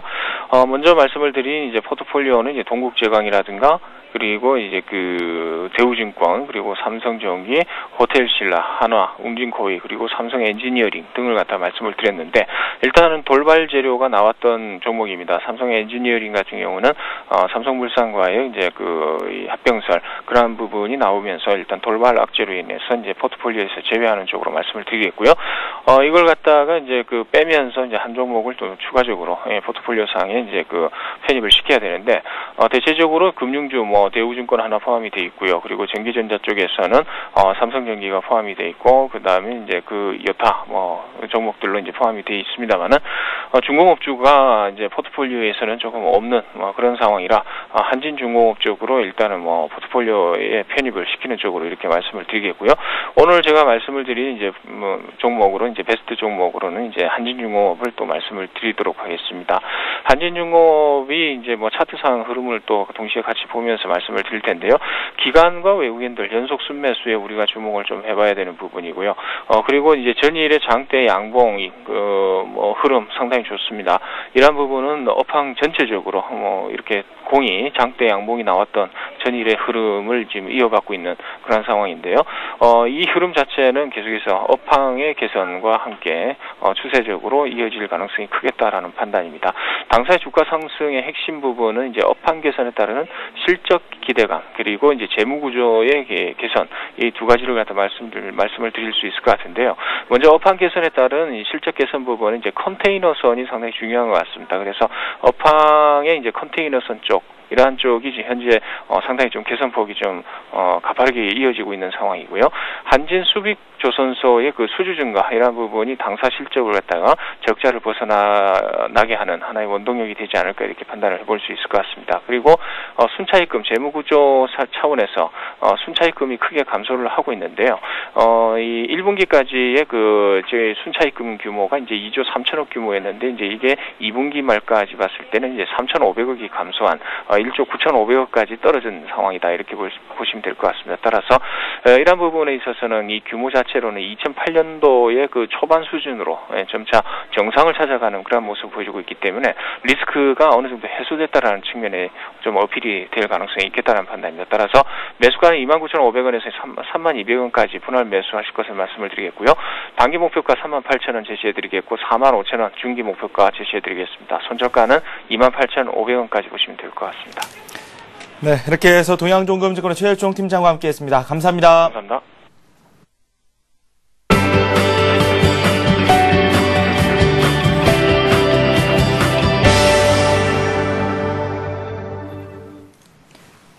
S5: 먼저 말씀을 드린 이제 포트폴리오는 이제 동국제강이라든가 그리고 이제 그 대우증권 그리고 삼성전기, 호텔신라, 한화, 웅진코웨이 그리고 삼성엔지니어링 등을 갖다 말씀을 드렸는데 일단은 돌발 재료가 나왔던 종목입니다. 삼성엔지니어링 같은 경우는 삼성물산과의 이제 그 합병설 그러한 부분이 나오면서 일단 돌발 악재로 인해서 이제 포트폴리오에서 제외하는 쪽으로 말씀을 드리겠고요. 이걸 갖다가 이제 그 빼면서 이제 한 종목을 또 추가적으로 포트폴리오 상에 이제 그 편입을 시켜야 되는데 대체적으로 금융주 뭐 대우증권 하나 포함이 돼 있고요. 그리고 전기전자 쪽에서는 삼성전기가 포함이 돼 있고 그 다음에 이제 그 여타 뭐 종목들로 이제 포함이 돼 있습니다만은 중공업주가 이제 포트폴리오에서는 조금 없는 그런 상황이라 한진중공업 쪽으로 일단은 뭐 포트폴리오에 편입을 시키는 쪽으로 이렇게 말씀을 드리겠고요. 오늘 제가 말씀을 드린 이제 뭐 종목으로 이제 베스트 종목으로는 이제 한진중공업을 또 말씀을 드리도록 하겠습니다. 한진중공업이 이제 뭐 차트상 흐름을 또 동시에 같이 보면서 말씀을 드릴 텐데요. 기관과 외국인들 연속 순매수에 우리가 주목을 좀 해봐야 되는 부분이고요. 그리고 이제 전일의 장대 양봉 뭐 흐름 상당히 좋습니다. 이러한 부분은 업황 전체적으로 뭐 이렇게 공이 장대 양봉이 나왔던 전일의 흐름을 지금 이어받고 있는 그런 상황인데요. 이 흐름 자체는 계속해서 업황의 개선과 함께 추세적으로 이어질 가능성이 크겠다라는 판단입니다. 당사의 주가 상승의 핵심 부분은 이제 업황 개선에 따르는 실적 기대감 그리고 이제 재무 구조의 개선 이 두 가지를 갖다 말씀을 드릴 수 있을 것 같은데요. 먼저 업황 개선에 따른 이 실적 개선 부분은 이제 컨테이너선이 상당히 중요한 것 같습니다. 그래서 업황의 이제 컨테이너선 쪽 이러한 쪽이 현재 상당히 좀 개선폭이 좀 가파르게 이어지고 있는 상황이고요. 한진 수빅 조선소의 그 수주 증가 이런 부분이 당사 실적을 갖다가 적자를 벗어나게 하는 하나의 원동력이 되지 않을까 이렇게 판단을 해볼 수 있을 것 같습니다. 그리고 순차입금 재무구조 차원에서 순차입금이 크게 감소를 하고 있는데요. 이 1분기까지의 그 저희 순차입금 규모가 이제 2조 3천억 규모였는데 이제 이게 2분기 말까지 봤을 때는 이제 3,500억이 감소한 1조 9,500억까지 떨어진 상황이다 이렇게 보시면 될 것 같습니다. 따라서 이런 부분에 있어서는 이 규모 자체로는 2008년도의 그 초반 수준으로 점차 정상을 찾아가는 그런 모습을 보여주고 있기 때문에 리스크가 어느 정도 해소됐다라는 측면에 좀 어필이 될 가능성이 있겠다는 판단입니다. 따라서 매수가는 29,500원에서 32,000원까지 분할 매수하실 것을 말씀을 드리겠고요. 단기 목표가 38,000원 제시해드리겠고 45,000원 중기 목표가 제시해드리겠습니다. 손절가는 28,500원까지 보시면 될 것 같습니다.
S1: 네, 이렇게 해서 동양종금증권의 최일종 팀장과 함께했습니다. 감사합니다.
S5: 감사합니다.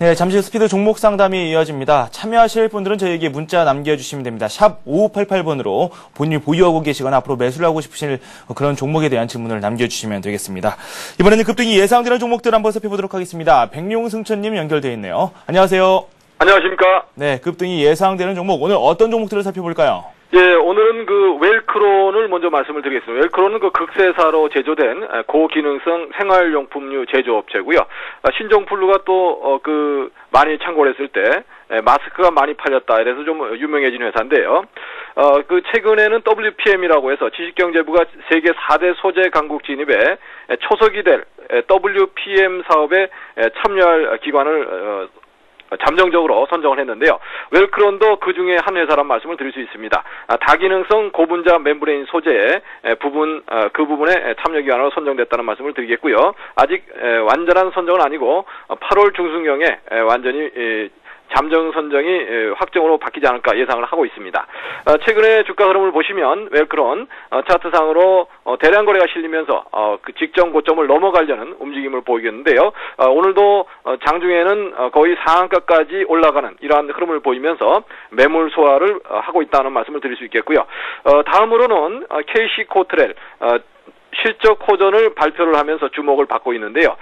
S1: 네, 잠시 후 스피드 종목 상담이 이어집니다. 참여하실 분들은 저희에게 문자 남겨주시면 됩니다. 샵 5588번으로 본인이 보유하고 계시거나 앞으로 매수를 하고 싶으실 그런 종목에 대한 질문을 남겨주시면 되겠습니다. 이번에는 급등이 예상되는 종목들 한번 살펴보도록 하겠습니다. 백룡승천님 연결되어 있네요. 안녕하세요.
S6: 안녕하십니까.
S1: 네, 급등이 예상되는 종목, 오늘 어떤 종목들을 살펴볼까요?
S6: 예, 오늘은 그 웰크론을 먼저 말씀을 드리겠습니다. 웰크론은 그 극세사로 제조된 고기능성 생활용품류 제조업체고요. 신종플루가 또 많이 창궐 했을 때 마스크가 많이 팔렸다. 이래서 좀 유명해진 회사인데요. 그 최근에는 WPM이라고 해서 지식경제부가 세계 4대 소재 강국 진입에 초석이 될 WPM 사업에 참여할 기관을 잠정적으로 선정을 했는데요. 웰크론도 그 중에 한 회사란 말씀을 드릴 수 있습니다. 다기능성 고분자 멤브레인 소재의 그 부분에 참여기관으로 선정됐다는 말씀을 드리겠고요. 아직 완전한 선정은 아니고 8월 중순경에 완전히 잠정 선정이 확정으로 바뀌지 않을까 예상을 하고 있습니다. 최근에 주가 흐름을 보시면 웰크론 차트상으로 대량 거래가 실리면서 그 직전 고점을 넘어가려는 움직임을 보이겠는데요. 오늘도 장중에는 거의 상한가까지 올라가는 이러한 흐름을 보이면서 매물 소화를 하고 있다는 말씀을 드릴 수 있겠고요. 다음으로는 KC 코트렐 실적 호전을 발표를 하면서 주목을 받고 있는데요.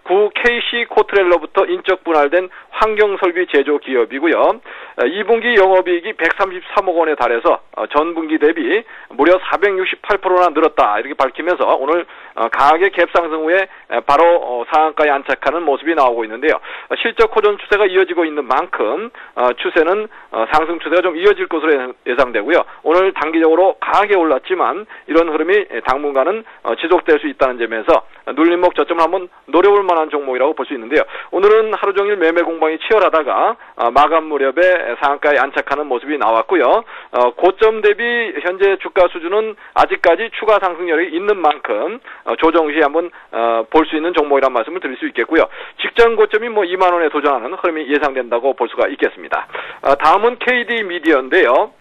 S6: 구 KC 코트렐로부터 인적 분할된 환경설비 제조 기업이고요. 2분기 영업이익이 133억 원에 달해서 전분기 대비 무려 468%나 늘었다 이렇게 밝히면서 오늘 강하게 갭 상승 후에 바로 상한가에 안착하는 모습이 나오고 있는데요. 실적 호전 추세가 이어지고 있는 만큼 추세는 상승 추세가 좀 이어질 것으로 예상되고요. 오늘 단기적으로 강하게 올랐지만 이런 흐름이 당분간은 지속될 수 있다는 점에서 눌림목 저점을 한번 노려볼 만한 종목이라고 볼 수 있는데요. 오늘은 하루 종일 매매 공방이 치열하다가 마감 무렵에 상한가에 안착하는 모습이 나왔고요. 고점 대비 현재 주가 수준은 아직까지 추가 상승률이 있는 만큼 조정 시에 한번 볼 수 있는 종목이란 말씀을 드릴 수 있겠고요. 직전 고점이 2만 원에 도전하는 흐름이 예상된다고 볼 수가 있겠습니다. 다음은 KD 미디어인데요.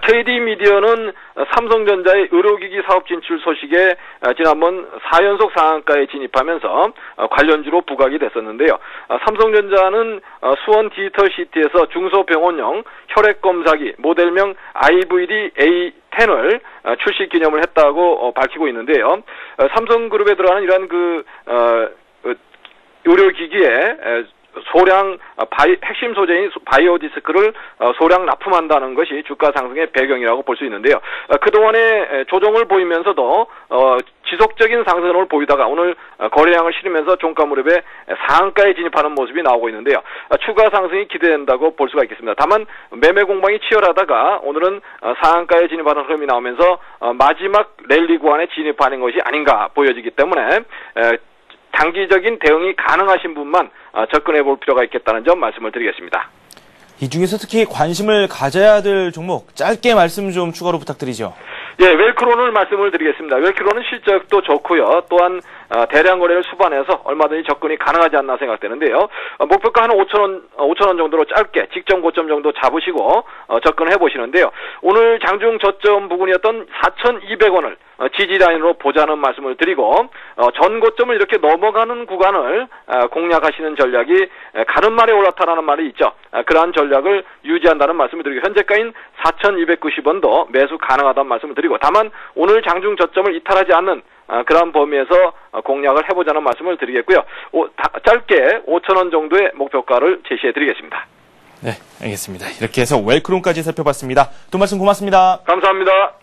S6: KD 미디어는 삼성전자의 의료기기 사업 진출 소식에 지난번 4연속 상한가에 진입하면서 관련주로 부각이 됐었는데요. 삼성전자는 수원 디지털시티에서 중소병원용 혈액검사기 모델명 IVD A10을 출시 기념을 했다고 밝히고 있는데요. 삼성그룹에 들어가는 이러한 의료기기에 소량 핵심 소재인 바이오 디스크를 소량 납품한다는 것이 주가 상승의 배경이라고 볼 수 있는데요. 그동안의 조정을 보이면서도 지속적인 상승을 보이다가 오늘 거래량을 실으면서 종가 무렵에 상한가에 진입하는 모습이 나오고 있는데요. 추가 상승이 기대된다고 볼 수가 있겠습니다. 다만 매매 공방이 치열하다가 오늘은 상한가에 진입하는 흐름이 나오면서 마지막 랠리 구간에 진입하는 것이 아닌가 보여지기 때문에 단기적인 대응이 가능하신 분만 접근해 볼 필요가 있겠다는 점 말씀을 드리겠습니다.
S1: 이 중에서 특히 관심을 가져야 될 종목 짧게 말씀 좀 추가로 부탁드리죠.
S6: 예, 웰크론을 말씀을 드리겠습니다. 웰크론은 실적도 좋고요. 또한 대량 거래를 수반해서 얼마든지 접근이 가능하지 않나 생각되는데요. 목표가 한 5,000원 정도로 짧게 직전 고점 정도 잡으시고 접근해 보시는데요. 오늘 장중 저점 부근이었던 4,200원을 지지라인으로 보자는 말씀을 드리고 전고점을 이렇게 넘어가는 구간을 공략하시는 전략이 가는 말에 올라타라는 말이 있죠. 그러한 전략을 유지한다는 말씀을 드리고 현재가인 4,290원도 매수 가능하다는 말씀을 드리고 다만 오늘 장중 저점을 이탈하지 않는 그러한 범위에서 공략을 해보자는 말씀을 드리겠고요. 짧게 5,000원 정도의 목표가를 제시해드리겠습니다.
S1: 네, 알겠습니다. 이렇게 해서 웰크론까지 살펴봤습니다. 또 말씀 고맙습니다.
S6: 감사합니다.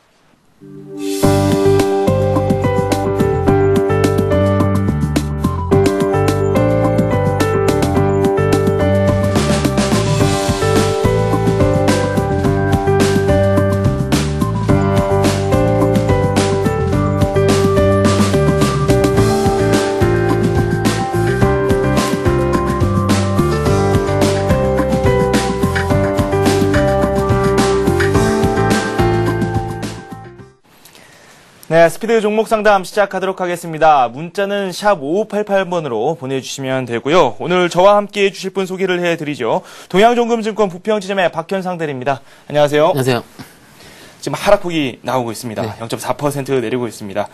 S1: 네, 스피드 종목 상담 시작하도록 하겠습니다. 문자는 샵 5588번으로 보내주시면 되고요. 오늘 저와 함께 해주실 분 소개를 해드리죠. 동양종금증권 부평지점의 박현상 대리입니다. 안녕하세요.
S7: 안녕하세요.
S1: 지금 하락폭이 나오고 있습니다.
S7: 네.
S1: 0.4% 내리고 있습니다.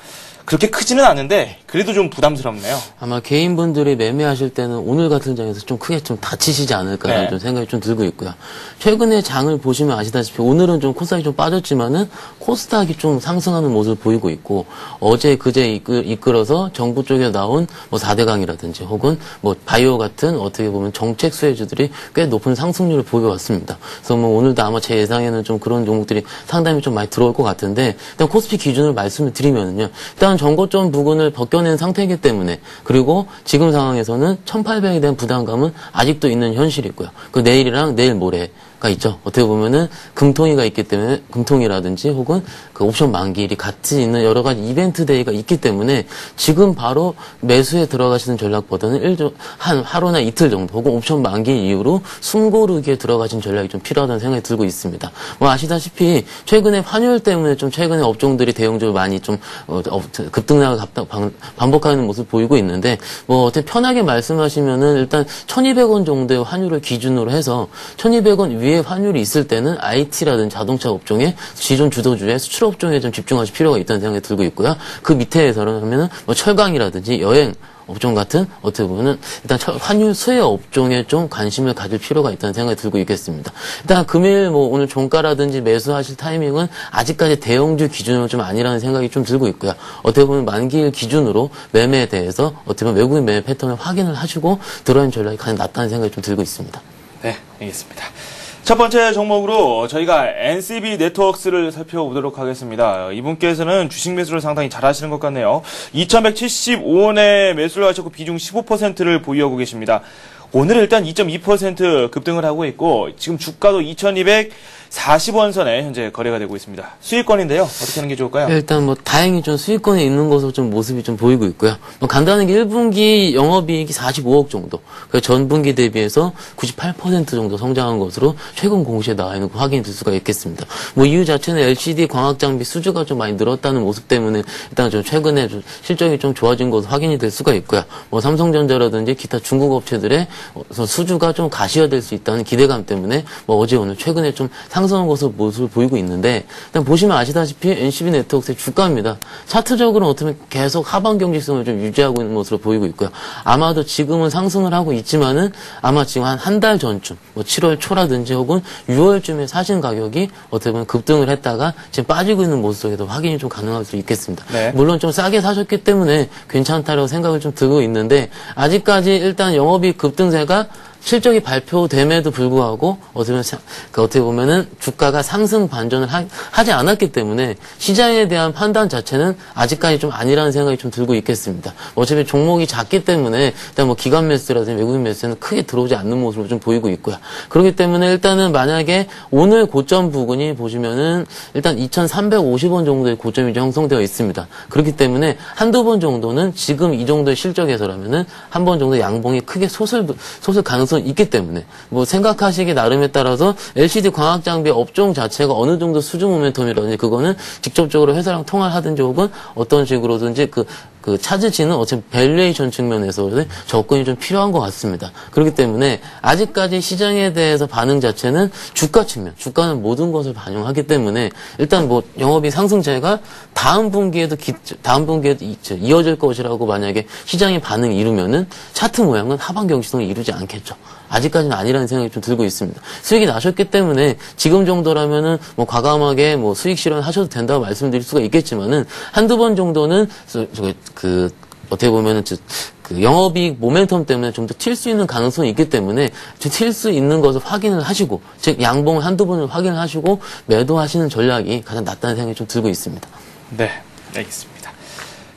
S1: 그렇게 크지는 않은데 그래도 좀 부담스럽네요.
S7: 아마 개인분들이 매매하실 때는 오늘 같은 장에서 좀 크게 좀 다치시지 않을까라는
S1: 네.
S7: 좀 생각이 좀 들고 있고요. 최근에 장을 보시면 아시다시피 오늘은 좀 코스닥이 좀 빠졌지만은 코스닥이 좀 상승하는 모습을 보이고 있고 어제 그제 이끌어서 정부 쪽에 나온 뭐 4대강이라든지 혹은 뭐 바이오 같은 어떻게 보면 정책 수혜주들이 꽤 높은 상승률을 보여왔습니다. 그래서 뭐 오늘도 아마 제 예상에는 좀 그런 종목들이 상당히 좀 많이 들어올 것 같은데 일단 코스피 기준을 말씀을 드리면은요. 일단 전고점 부근을 벗겨낸 상태이기 때문에 그리고 지금 상황에서는 1800에 대한 부담감은 아직도 있는 현실이고요. 그 내일이랑 내일 모레가 있죠. 어떻게 보면은 금통위가 있기 때문에 금통위라든지 혹은 그 옵션 만기일이 같이 있는 여러 가지 이벤트 데이가 있기 때문에 지금 바로 매수에 들어가시는 전략보다는 한 하루나 이틀 정도 혹은 옵션 만기 이후로 숨고르기에 들어가신 전략이 좀 필요하다는 생각이 들고 있습니다. 뭐 아시다시피 최근에 환율 때문에 좀 최근에 업종들이 대형적으로 많이 좀 급등락을 반복하는 모습 보이고 있는데 뭐 어떻게 편하게 말씀하시면은 일단 1,200원 정도의 환율을 기준으로 해서 1,200원 위에 환율이 있을 때는 IT라든지 자동차 업종에 기존 주도주의 수출 업종에 좀 집중하실 필요가 있다는 생각이 들고 있고요. 그 밑에서는 하면은 뭐 철강이라든지 여행 업종 같은 어떻게 보면은 일단 환율 수혜 업종에 좀 관심을 가질 필요가 있다는 생각이 들고 있겠습니다. 일단 금일 뭐 오늘 종가라든지 매수하실 타이밍은 아직까지 대형주 기준으로 좀 아니라는 생각이 좀 들고 있고요. 어떻게 보면 만기일 기준으로 매매에 대해서 어떻게 보면 외국인 매매 패턴을 확인을 하시고 들어온 전략이 가장 낫다는 생각이 좀 들고 있습니다.
S1: 네, 알겠습니다. 첫 번째 종목으로 저희가 NCB 네트워크스를 살펴보도록 하겠습니다. 이분께서는 주식 매수를 상당히 잘 하시는 것 같네요. 2,175원에 매수를 하셨고 비중 15%를 보유하고 계십니다. 오늘 일단 2.2% 급등을 하고 있고 지금 주가도 2,240원 선에 현재 거래가 되고 있습니다. 수익권인데요. 어떻게 하는 게 좋을까요?
S7: 일단 뭐 다행히 좀 수익권에 있는 것으로 좀 모습이 좀 보이고 있고요. 뭐 간단하게 1분기 영업이익이 45억 정도. 그 전분기 대비해서 98% 정도 성장한 것으로 최근 공시에 나와 있는 거 확인이 될 수가 있겠습니다. 뭐 이유 자체는 LCD 광학 장비 수주가 좀 많이 늘었다는 모습 때문에 일단 좀 최근에 좀 실적이 좀 좋아진 것으로 확인이 될 수가 있고요. 뭐 삼성전자라든지 기타 중국 업체들의 수주가 좀 가시화될 수 있다는 기대감 때문에 뭐 어제 오늘 최근에 좀 상승한 모습을 보이고 있는데 일단 보시면 아시다시피 NCB 네트워크의 주가입니다. 차트적으로는 어떻게 보면 계속 하방 경직성을 좀 유지하고 있는 모습으로 보이고 있고요. 아마도 지금은 상승을 하고 있지만은 아마 지금 한 달 전쯤 뭐 7월 초라든지 혹은 6월쯤에 사신 가격이 어떻게 보면 급등을 했다가 지금 빠지고 있는 모습 속에도 확인이 좀 가능할 수 있겠습니다.
S1: 네.
S7: 물론 좀 싸게 사셨기 때문에 괜찮다라고 생각을 좀 들고 있는데 아직까지 일단 영업이익 급등세가 실적이 발표됨에도 불구하고 어떻게 보면은 주가가 상승 반전을 하지 않았기 때문에 시장에 대한 판단 자체는 아직까지 좀 아니라는 생각이 좀 들고 있겠습니다. 어차피 종목이 작기 때문에 일단 뭐 기관 매수라든지 외국인 매수는 크게 들어오지 않는 모습으로 좀 보이고 있고요. 그렇기 때문에 일단은 만약에 오늘 고점 부근이 보시면은 일단 2,350원 정도의 고점이 형성되어 있습니다. 그렇기 때문에 한두 번 정도는 지금 이 정도의 실적에서라면은 한 번 정도 양봉이 크게 솟을 가능성이 있기 때문에 뭐 생각하시기 나름에 따라서 LCD 광학 장비 업종 자체가 어느 정도 수주 모멘텀이라든지 그거는 직접적으로 회사랑 통화를 하든지 혹은 어떤 식으로든지 그 찾으시는 어차피 밸류에이션 측면에서는 접근이 좀 필요한 것 같습니다. 그렇기 때문에 아직까지 시장에 대해서 반응 자체는 주가 측면, 주가는 모든 것을 반영하기 때문에 일단 뭐 영업이익 상승세가 다음 분기에도 이어질 것이라고 만약에 시장의 반응이 이루면은 차트 모양은 하반 경직성을 이루지 않겠죠. 아직까지는 아니라는 생각이 좀 들고 있습니다. 수익이 나셨기 때문에 지금 정도라면은 뭐 과감하게 뭐 수익 실현하셔도 된다고 말씀드릴 수가 있겠지만은 한두 번 정도는 어떻게 보면은 영업이익 모멘텀 때문에 좀 더 튈 수 있는 가능성이 있기 때문에 튈 수 있는 것을 확인을 하시고 즉 양봉을 한두 번을 확인을 하시고 매도하시는 전략이 가장 낫다는 생각이 좀 들고 있습니다.
S1: 네, 알겠습니다.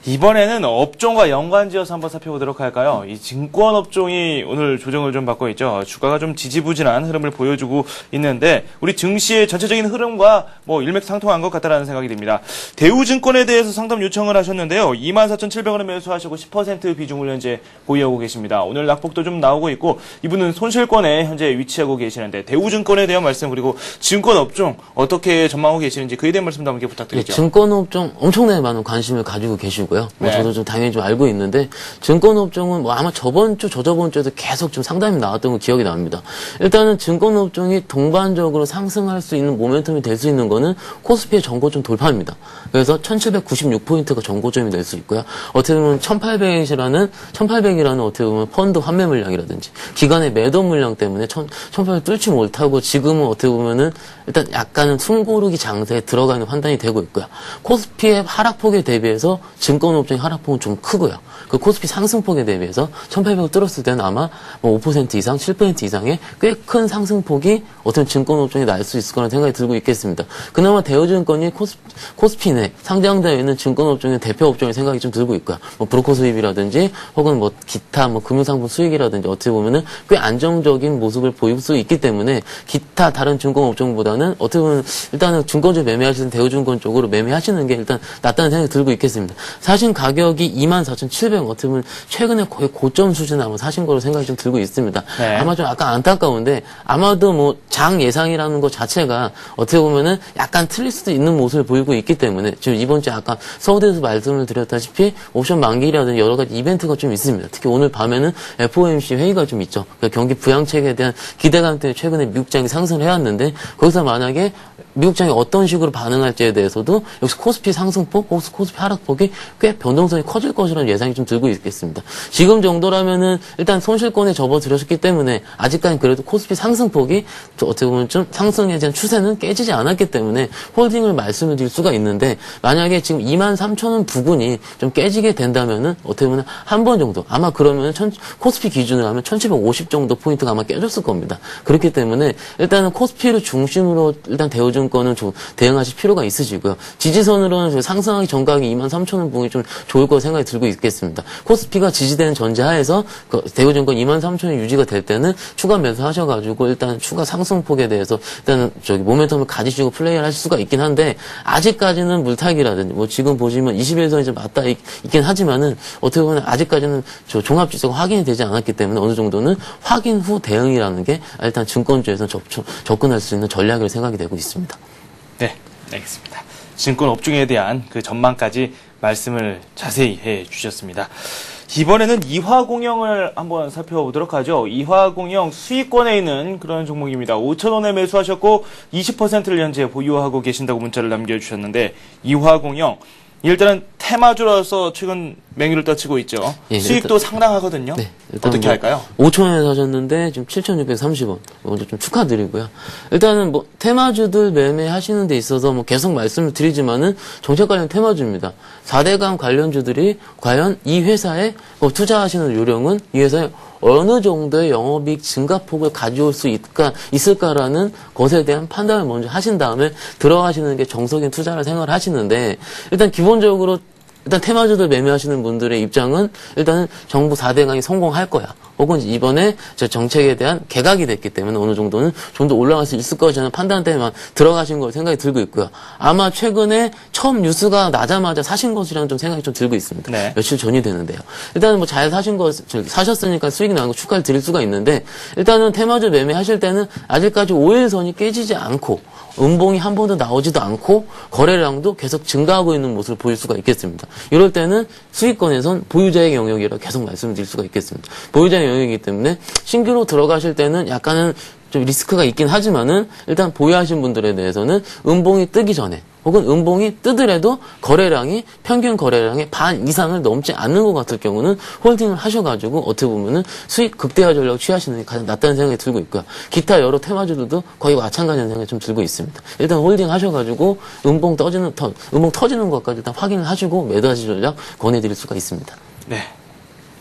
S1: 이번에는 업종과 연관지어서 한번 살펴보도록 할까요? 이 증권업종이 오늘 조정을 좀 받고 있죠. 주가가 좀 지지부진한 흐름을 보여주고 있는데 우리 증시의 전체적인 흐름과 뭐 일맥상통한 것 같다라는 생각이 듭니다. 대우증권에 대해서 상담 요청을 하셨는데요. 24,700원에 매수하시고 10% 비중을 현재 보유하고 계십니다. 오늘 낙폭도 좀 나오고 있고 이분은 손실권에 현재 위치하고 계시는데 대우증권에 대한 말씀 그리고 증권업종 어떻게 전망하고 계시는지 그에 대한 말씀도 함께 부탁드리죠.
S7: 네, 증권업종 엄청나게 많은 관심을 가지고 계시고요. 뭐 저도 좀 당연히 좀 알고 있는데 증권업종은 뭐 아마 저번 주, 저저번 주에도 계속 좀 상담이 나왔던 거 기억이 납니다. 일단은 증권업종이 동반적으로 상승할 수 있는 모멘텀이 될 수 있는 거는 코스피의 전고점 돌파입니다. 그래서 1796포인트가 전고점이 될 수 있고요. 어떻게 보면 1800이라는 어떻게 보면 펀드 환매 물량이라든지 기간의 매도 물량 때문에 1800 뚫지 못하고 지금은 어떻게 보면은 일단 약간은 숨고르기 장세에 들어가는 판단이 되고 있고요. 코스피의 하락폭에 대비해서 증권업종의 하락폭은 좀 크고요. 그 코스피 상승폭에 대비해서 1800을 뚫었을 때는 아마 뭐 5% 이상, 7% 이상의 꽤 큰 상승폭이 어떤 증권업종이 날 수 있을 거라는 생각이 들고 있겠습니다. 그나마 대우증권이 코스피 내 상장되어 있는 증권업종의 대표업종의 생각이 좀 들고 있고요. 뭐 브로커 수입이라든지 혹은 뭐 기타 뭐 금융상품 수익이라든지 어떻게 보면은 꽤 안정적인 모습을 보일 수 있기 때문에 기타 다른 증권업종보다는 어떻게 보면 일단은 증권주 매매하시는 대우증권 쪽으로 매매하시는 게 일단 낫다는 생각이 들고 있겠습니다. 사신 가격이 24,700원 어떻게 보면 최근에 거의 고점 수준에 아마 사신 거로 생각이 좀 들고 있습니다. 네. 아마 좀 약간 안타까운데 아마도 뭐 장 예상이라는 것 자체가 어떻게 보면은 약간 틀릴 수도 있는 모습을 보이고 있기 때문에 지금 이번 주에 아까 서울대에서 말씀을 드렸다시피 옵션 만기라든지 여러 가지 이벤트가 좀 있습니다. 특히 오늘 밤에는 FOMC 회의가 좀 있죠. 그러니까 경기 부양책에 대한 기대감 때문에 최근에 미국장이 상승을 해왔는데 거기서 만약에 미국장이 어떤 식으로 반응할지에 대해서도 역시 코스피 상승폭, 코스피 하락폭이 꽤 변동성이 커질 것이라는 예상이 좀 들고 있겠습니다. 지금 정도라면은 일단 손실권에 접어들었기 때문에 아직까지 그래도 코스피 상승폭이 어떻게 보면 좀 상승에 대한 추세는 깨지지 않았기 때문에 홀딩을 말씀을 드릴 수가 있는데 만약에 지금 23,000원 부근이 좀 깨지게 된다면은 어떻게 보면 한 번 정도 아마 그러면 코스피 기준으로 하면 1750 정도 포인트가 아마 깨졌을 겁니다. 그렇기 때문에 일단은 코스피를 중심으로 일단 대우증권은 좀 대응하실 필요가 있으시고요. 지지선으로는 상승하기 전각이 23,000원 부근이 좀 좋을 거 생각이 들고 있겠습니다. 코스피가 지지되는 전제하에서 그 대우증권 23,000원 유지가 될 때는 추가 매수하셔가지고 일단 추가 상승폭에 대해서 일단은 모멘텀을 가지시고 플레이를 하실 수가 있긴 한데 아직까지는 물타기라든지 뭐 지금 보시면 21선이 좀 맞닿아 있긴 하지만은 어떻게 보면 아직까지는 종합지수가 확인이 되지 않았기 때문에 어느 정도는 확인 후 대응이라는 게 일단 증권주에서 접근할 수 있는 전략으로 생각이 되고 있습니다.
S1: 네, 알겠습니다. 증권 업종에 대한 그 전망까지 말씀을 자세히 해 주셨습니다. 이번에는 이화공영을 한번 살펴보도록 하죠. 이화공영 수익권에 있는 그런 종목입니다. 5,000원에 매수하셨고 20%를 현재 보유하고 계신다고 문자를 남겨주셨는데 이화공영 일단은 테마주라서 최근 맹위를 떠치고 있죠. 예, 수익도 상당하거든요. 네, 어떻게 할까요?
S7: 5,000원에 사셨는데 지금 7,630원. 먼저 좀 축하드리고요. 일단은 뭐 테마주들 매매하시는 데 있어서 뭐 계속 말씀을 드리지만은 정책 관련 테마주입니다. 4대강 관련주들이 과연 이 회사에 투자하시는 요령은 이 회사에 어느 정도의 영업이익 증가폭을 가져올 수 있을까라는 것에 대한 판단을 먼저 하신 다음에 들어가시는 게 정석인 투자를 생각을 하시는데 일단 기본적으로 일단 테마주들 매매하시는 분들의 입장은 일단은 정부 4대강이 성공할 거야. 혹은 이번에 정책에 대한 개각이 됐기 때문에 어느 정도는 좀 더 올라갈 수 있을 것이라는 판단 때문에 들어가신 걸 생각이 들고 있고요. 아마 최근에 처음 뉴스가 나자마자 사신 것이라는 좀 생각이 좀 들고 있습니다. 네. 며칠 전이 되는데요. 일단은 뭐 잘 사셨으니까 수익이 나는 거 축하를 드릴 수가 있는데 일단은 테마주 매매하실 때는 아직까지 5일선이 깨지지 않고 음봉이 한 번도 나오지도 않고 거래량도 계속 증가하고 있는 모습을 보일 수가 있겠습니다. 이럴 때는 수익권에선 보유자의 영역이라 계속 말씀드릴 수가 있겠습니다. 보유자의 영역이기 때문에 신규로 들어가실 때는 약간은 좀 리스크가 있긴 하지만은 일단 보유하신 분들에 대해서는 음봉이 뜨기 전에 혹은 음봉이 뜨더라도 거래량이 평균 거래량의 반 이상을 넘지 않는 것 같을 경우는 홀딩을 하셔가지고 어떻게 보면은 수익 극대화 전략을 취하시는 게 가장 낫다는 생각이 들고 있고요. 기타 여러 테마주들도 거의 마찬가지라는 생각이 좀 들고 있습니다. 일단 홀딩 하셔가지고 음봉 터지는 것까지 일단 확인을 하시고 매도하시 전략 권해드릴 수가 있습니다.
S1: 네.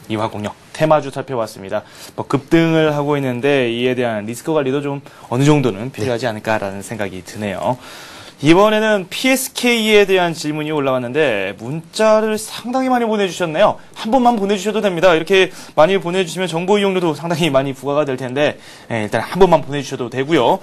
S1: 이화공역 테마주 살펴봤습니다. 뭐 급등을 하고 있는데 이에 대한 리스크 관리도 좀 어느 정도는 필요하지 않을까라는 생각이 드네요. 이번에는 PSK에 대한 질문이 올라왔는데 문자를 상당히 많이 보내주셨네요. 한 번만 보내주셔도 됩니다. 이렇게 많이 보내주시면 정보 이용료도 상당히 많이 부과가 될 텐데 일단 한 번만 보내주셔도 되고요.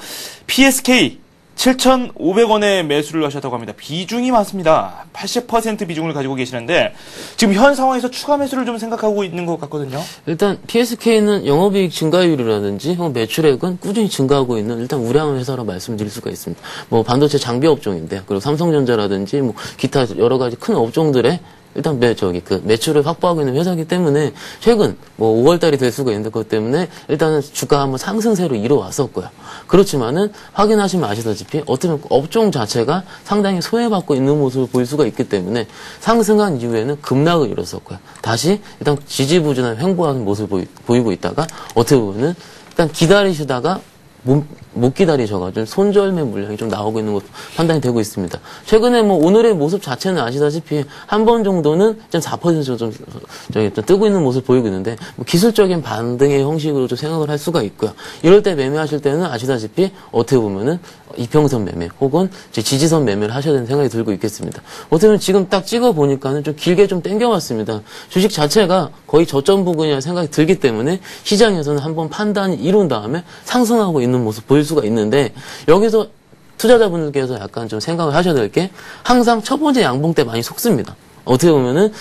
S1: PSK 7,500원에 매수를 하셨다고 합니다. 비중이 많습니다. 80% 비중을 가지고 계시는데 지금 현 상황에서 추가 매수를 좀 생각하고 있는 것 같거든요.
S7: 일단 PSK는 영업이익 증가율이라든지 매출액은 꾸준히 증가하고 있는 일단 우량한 회사라고 말씀드릴 수가 있습니다. 뭐 반도체 장비 업종인데 그리고 삼성전자라든지 뭐 기타 여러 가지 큰 업종들의 일단 매출을 확보하고 있는 회사이기 때문에 최근 뭐 5월달이 될 수가 있는데 그것 때문에 일단은 주가가 한번 상승세로 이뤄왔었고요. 그렇지만은 확인하시면 아시다시피 어떤 업종 자체가 상당히 소외받고 있는 모습을 보일 수가 있기 때문에 상승한 이후에는 급락을 이뤘었고요. 다시 일단 지지부진한 횡보하는 모습을 보이고 있다가 어떻게 보면은 일단 기다리시다가 못 기다리셔가지고 손절매 물량이 좀 나오고 있는 것도 판단이 되고 있습니다. 최근에 뭐 오늘의 모습 자체는 아시다시피 한 번 정도는 4% 좀 뜨고 있는 모습을 보이고 있는데 뭐 기술적인 반등의 형식으로 좀 생각을 할 수가 있고요. 이럴 때 매매하실 때는 아시다시피 어떻게 보면은 이평선 매매 혹은 지지선 매매를 하셔야 되는 생각이 들고 있겠습니다. 어떻게 보면 지금 딱 찍어 보니까는 좀 길게 좀 당겨왔습니다. 주식 자체가 거의 저점 부근이라는 생각이 들기 때문에 시장에서는 한번 판단이 이룬 다음에 상승하고 있는 모습 보일 수가 있는데 여기서 투자자분들께서 약간 좀 생각을 하셔야 될 게 항상 첫 번째 양봉 때 많이 속습니다. 어떻게 보면은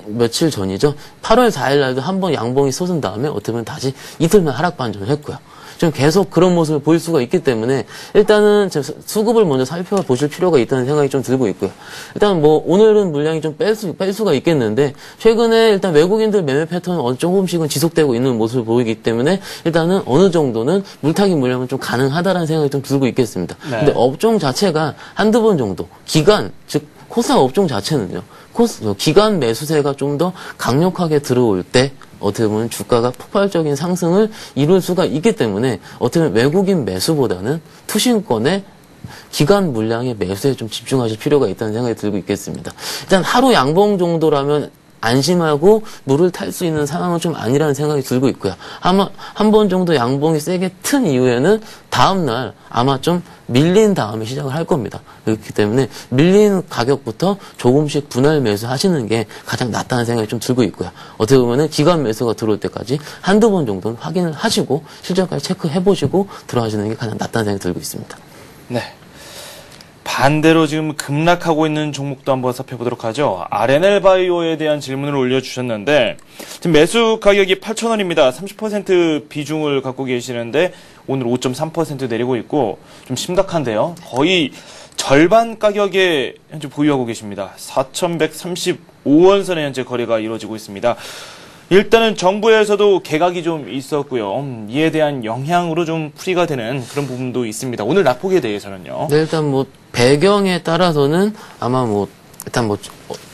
S7: 며칠 전이죠. 8월 4일 날도 한번 양봉이 솟은 다음에 어떻게 보면 다시 이틀만 하락 반전을 했고요. 좀 계속 그런 모습을 보일 수가 있기 때문에 일단은 수급을 먼저 살펴보실 필요가 있다는 생각이 좀 들고 있고요. 일단 뭐 오늘은 물량이 좀 뺄 수가 있겠는데 최근에 일단 외국인들 매매 패턴은 조금씩은 지속되고 있는 모습을 보이기 때문에 일단은 어느 정도는 물타기 물량은 좀 가능하다라는 생각이 좀 들고 있겠습니다.
S1: 네.
S7: 근데 업종 자체가 한두 번 정도 기간 즉 코스닥 업종 자체는요. 기간 매수세가 좀 더 강력하게 들어올 때 어떻게 보면 주가가 폭발적인 상승을 이룰 수가 있기 때문에 어떻게 보면 외국인 매수보다는 투신권의 기간 물량의 매수에 좀 집중하실 필요가 있다는 생각이 들고 있겠습니다. 일단 하루 양봉 정도라면 안심하고 물을 탈 수 있는 상황은 좀 아니라는 생각이 들고 있고요. 아마 한 번 정도 양봉이 세게 튼 이후에는 다음날 아마 좀 밀린 다음에 시작을 할 겁니다. 그렇기 때문에 밀린 가격부터 조금씩 분할 매수하시는 게 가장 낫다는 생각이 좀 들고 있고요. 어떻게 보면은 기간 매수가 들어올 때까지 한두 번 정도는 확인을 하시고 실적까지 체크해보시고 들어가시는 게 가장 낫다는 생각이 들고 있습니다.
S1: 네. 반대로 지금 급락하고 있는 종목도 한번 살펴보도록 하죠. RNL 바이오에 대한 질문을 올려주셨는데 지금 매수 가격이 8,000원입니다. 30% 비중을 갖고 계시는데 오늘 5.3% 내리고 있고 좀 심각한데요. 거의 절반 가격에 현재 보유하고 계십니다. 4,135원 선에 현재 거래가 이루어지고 있습니다. 일단은 정부에서도 개각이 좀 있었고요. 이에 대한 영향으로 좀 풀이가 되는 그런 부분도 있습니다. 오늘 낙폭에 대해서는요.
S7: 네, 일단 뭐 배경에 따라서는 아마 뭐 일단 뭐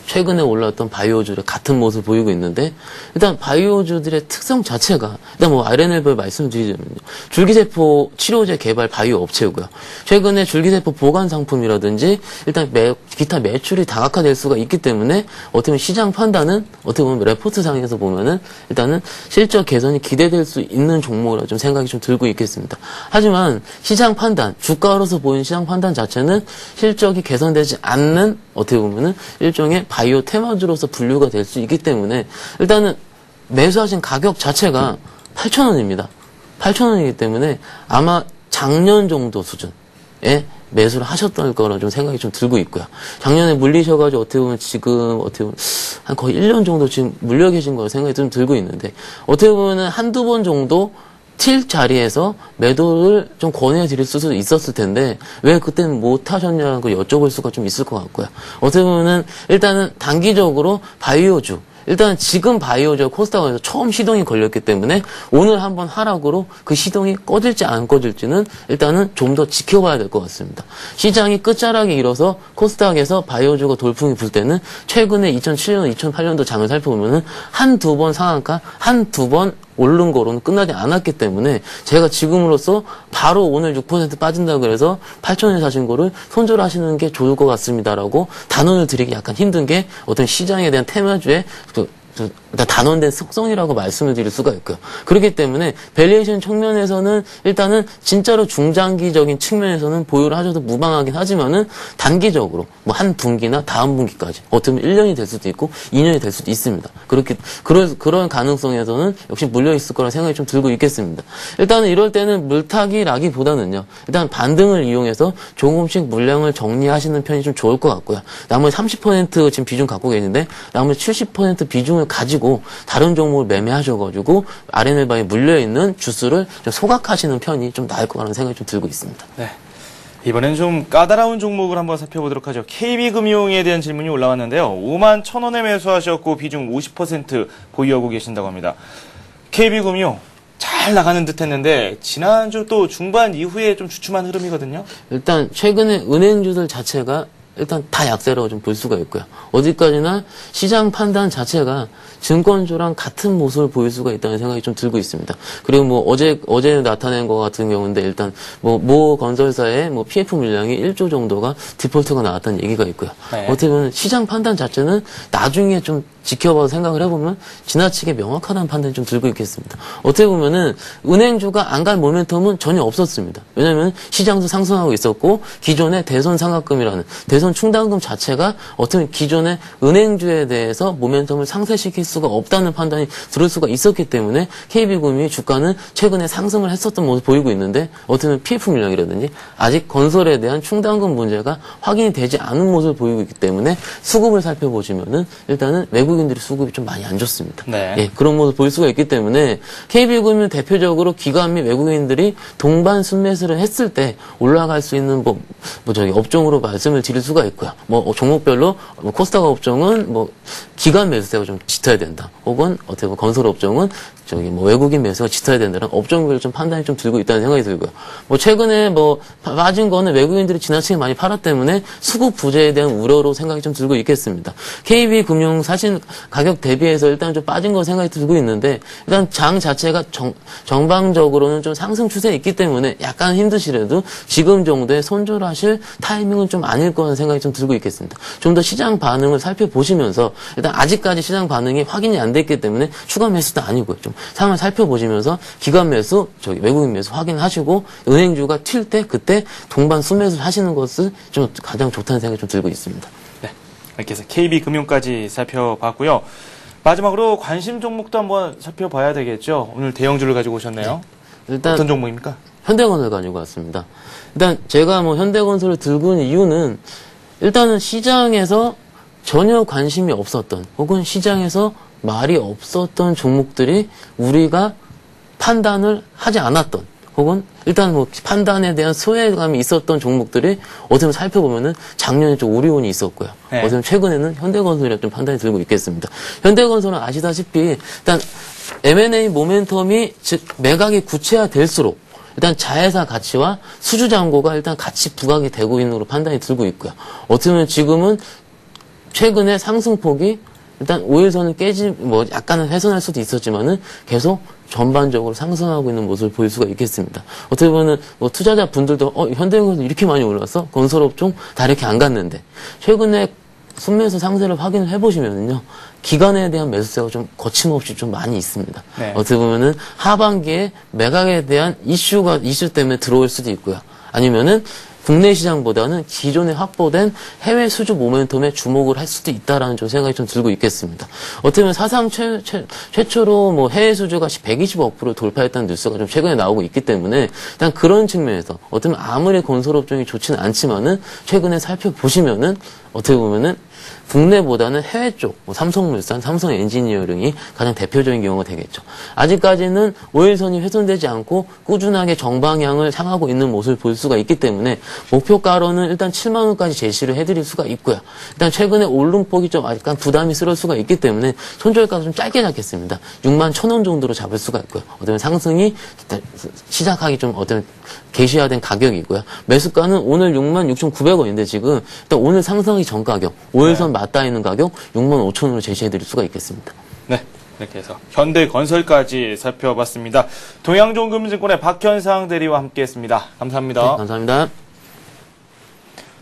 S7: 최근에 올라왔던 바이오주들의 같은 모습을 보이고 있는데 일단 바이오주들의 특성 자체가 일단 뭐 RNL 말씀드리자면요. 줄기세포 치료제 개발 바이오 업체고요. 최근에 줄기세포 보관 상품이라든지 일단 기타 매출이 다각화될 수가 있기 때문에 어떻게 보면 시장 판단은 어떻게 보면 레포트상에서 보면은 일단은 실적 개선이 기대될 수 있는 종목이라 좀 생각이 좀 들고 있겠습니다. 하지만 시장 판단, 주가로서 보이는 시장 판단 자체는 실적이 개선되지 않는 어떻게 보면은 일종의 바이오 테마주로서 분류가 될 수 있기 때문에 일단은 매수하신 가격 자체가 8,000원입니다. 8,000원이기 때문에 아마 작년 정도 수준에 매수를 하셨던 거라 좀 생각이 좀 들고 있고요. 작년에 물리셔가지고 어떻게 보면 지금 어떻게 보면 한 거의 1년 정도 지금 물려 계신 거라 생각이 좀 들고 있는데 어떻게 보면은 한두 번 정도 틸 자리에서 매도를 좀 권해 드릴 수도 있었을 텐데 왜 그때는 못 하셨냐는 걸 여쭤볼 수가 좀 있을 것 같고요. 어떻게 보면은 일단은 단기적으로 바이오주 일단 지금 바이오주 코스닥에서 처음 시동이 걸렸기 때문에 오늘 한번 하락으로 그 시동이 꺼질지 안 꺼질지는 일단은 좀 더 지켜봐야 될 것 같습니다. 시장이 끝자락에 이뤄서 코스닥에서 바이오주가 돌풍이 불 때는 최근에 2007년, 2008년도 장을 살펴보면은 한두 번 상한가, 한두 번 오른 거로는 끝나지 않았기 때문에 제가 지금으로서 바로 오늘 6% 빠진다고 해서 8,000원에 사신 거를 손절하시는 게 좋을 것 같습니다라고 단언을 드리기 약간 힘든 게 어떤 시장에 대한 테마주의 단언된 속성이라고 말씀을 드릴 수가 있고요. 그렇기 때문에 밸류에이션 측면에서는 일단은 진짜로 중장기적인 측면에서는 보유를 하셔도 무방하긴 하지만은 단기적으로 뭐 한 분기나 다음 분기까지 어떻게 보면 1년이 될 수도 있고 2년이 될 수도 있습니다. 그런 가능성에서는 역시 물려 있을 거라 생각이 좀 들고 있겠습니다. 일단은 이럴 때는 물타기라기보다는요. 일단 반등을 이용해서 조금씩 물량을 정리하시는 편이 좀 좋을 것 같고요. 나머지 30% 지금 비중 갖고 계시는데 나머지 70% 비중을 가지고 다른 종목을 매매하셔가지고 RNL바에 물려있는 주수를 좀 소각하시는 편이 좀 나을 것 같다는 생각이 좀 들고 있습니다.
S1: 네. 이번엔 좀 까다로운 종목을 한번 살펴보도록 하죠. KB금융에 대한 질문이 올라왔는데요. 51,000원에 매수하셨고 비중 50% 보유하고 계신다고 합니다. KB금융 잘 나가는 듯 했는데 지난주 또 중반 이후에 좀 주춤한 흐름이거든요.
S7: 일단 최근에 은행주들 자체가 일단 다 약세라고 좀 볼 수가 있고요. 어디까지나 시장 판단 자체가 증권주랑 같은 모습을 보일 수가 있다는 생각이 좀 들고 있습니다. 그리고 뭐 어제 나타낸 것 같은 경우인데 일단 모 건설사의 PF 물량이 1조 정도가 디폴트가 나왔다는 얘기가 있고요.
S1: 네.
S7: 어떻게 보면 시장 판단 자체는 나중에 좀 지켜봐서 생각을 해보면 지나치게 명확하다는 판단이 좀 들고 있겠습니다. 어떻게 보면은 은행주가 안 갈 모멘텀은 전혀 없었습니다. 왜냐하면 시장도 상승하고 있었고 기존의 대선 상각금이라는 대선 충당금 자체가 어떤 기존의 은행주에 대해서 모멘텀을 상쇄시킬 수가 없다는 판단이 들을 수가 있었기 때문에 KB금융의 주가는 최근에 상승을 했었던 모습 보이고 있는데 어떻게 보면 PF 물량이라든지 아직 건설에 대한 충당금 문제가 확인이 되지 않은 모습을 보이고 있기 때문에 수급을 살펴보시면은 일단은 외국인들의 수급이 좀 많이 안 좋습니다.
S1: 네.
S7: 예, 그런 모습을 볼 수가 있기 때문에 KB금융 대표적으로 기관 및 외국인들이 동반 순매수를 했을 때 올라갈 수 있는 업종으로 말씀을 드릴 수가 있고요. 종목별로 코스닥 업종은 기관 매수세가 좀 짙어야 된다. 혹은 어떻게 보면 건설 업종은 외국인 매수가 짙어야 된다는 업종별 좀 판단이 좀 들고 있다는 생각이 들고요. 최근에 빠진 거는 외국인들이 지나치게 많이 팔았기 때문에 수급 부재에 대한 우려로 생각이 좀 들고 있겠습니다. KB금융 사실 가격 대비해서 일단 좀 빠진 거 생각이 들고 있는데 일단 장 자체가 정방적으로는 좀 상승 추세에 있기 때문에 약간 힘드시더라도 지금 정도의 손절하실 타이밍은 좀 아닐 거라는 생각이 좀 들고 있겠습니다. 좀 더 시장 반응을 살펴보시면서 일단 아직까지 시장 반응이 확인이 안 됐기 때문에 추가 매수도 아니고요. 좀 상황을 살펴보시면서 기관 매수, 외국인 매수 확인하시고 은행주가 튈 때 그때 동반 순매수를 하시는 것을 좀 가장 좋다는 생각이 좀 들고 있습니다.
S1: 네, 이렇게 해서 KB금융까지 살펴봤고요. 마지막으로 관심 종목도 한번 살펴봐야 되겠죠. 오늘 대형주를 가지고 오셨네요.
S7: 네. 일단
S1: 어떤 종목입니까?
S7: 현대건설 가지고 왔습니다. 일단 제가 현대건설을 들고 온 이유는 일단은 시장에서 전혀 관심이 없었던 혹은 시장에서 말이 없었던 종목들이 우리가 판단을 하지 않았던 혹은 일단 판단에 대한 소외감이 있었던 종목들이 어떻게 보면 살펴보면은 작년에 좀 오리온이 있었고요.
S1: 네.
S7: 어떻게 보면 최근에는 현대건설이라 좀 판단이 들고 있겠습니다. 현대건설은 아시다시피 일단 M&A 모멘텀이 즉 매각이 구체화될수록 일단 자회사 가치와 수주 잔고가 일단 같이 부각이 되고 있는 걸로 판단이 들고 있고요. 어떻게 보면 지금은 최근에 상승폭이 일단 5일선은 약간은 훼손할 수도 있었지만은 계속 전반적으로 상승하고 있는 모습을 보일 수가 있겠습니다. 어떻게 보면 투자자 분들도 현대건설 이렇게 많이 올랐어? 건설업종 다 이렇게 안 갔는데 최근에 순매수 상세를 확인을 해보시면요. 기관에 대한 매수세가 좀 거침없이 좀 많이 있습니다.
S1: 네.
S7: 어떻게 보면은 하반기에 매각에 대한 이슈 때문에 들어올 수도 있고요. 아니면은 국내 시장보다는 기존에 확보된 해외 수주 모멘텀에 주목을 할 수도 있다라는 좀 생각이 좀 들고 있겠습니다. 어떻게 보면 사상 최초로 해외 수주가 120억불을 돌파했다는 뉴스가 좀 최근에 나오고 있기 때문에 일단 그런 측면에서 어떻게 보면 아무리 건설업종이 좋지는 않지만은 최근에 살펴보시면은 어떻게 보면은 국내보다는 해외 쪽, 뭐 삼성물산, 삼성엔지니어링이 가장 대표적인 경우가 되겠죠. 아직까지는 5일선이 훼손되지 않고 꾸준하게 정방향을 향하고 있는 모습을 볼 수가 있기 때문에 목표가로는 일단 7만 원까지 제시를 해드릴 수가 있고요. 일단 최근에 오름폭이 좀 약간 부담스러울 수가 있기 때문에 손절가도 좀 짧게 잡겠습니다. 6만 1,000원 정도로 잡을 수가 있고요. 어쩌면 상승이 시작하기 좀 게시화된 가격이고요. 매수가는 오늘 66,900원인데 지금 일단 오늘 상승하기 전 가격, 5일선 맞닿아 있는 가격 65,000원으로 제시해드릴 수가 있겠습니다.
S1: 네. 이렇게 해서 현대건설까지 살펴봤습니다. 동양종금증권의 박현상 대리와 함께했습니다. 감사합니다.
S7: 네, 감사합니다.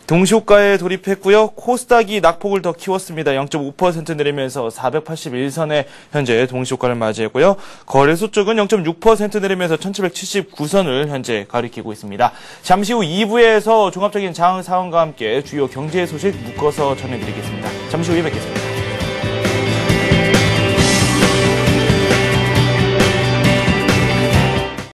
S1: 동시호가에 돌입했고요. 코스닥이 낙폭을 더 키웠습니다. 0.5% 내리면서 481선에 현재 동시호가를 맞이했고요. 거래소 쪽은 0.6% 내리면서 1779선을 현재 가리키고 있습니다. 잠시 후 2부에서 종합적인 장 상황과 함께 주요 경제 소식 묶어서 전해드리겠습니다. 잠시 후에 뵙겠습니다.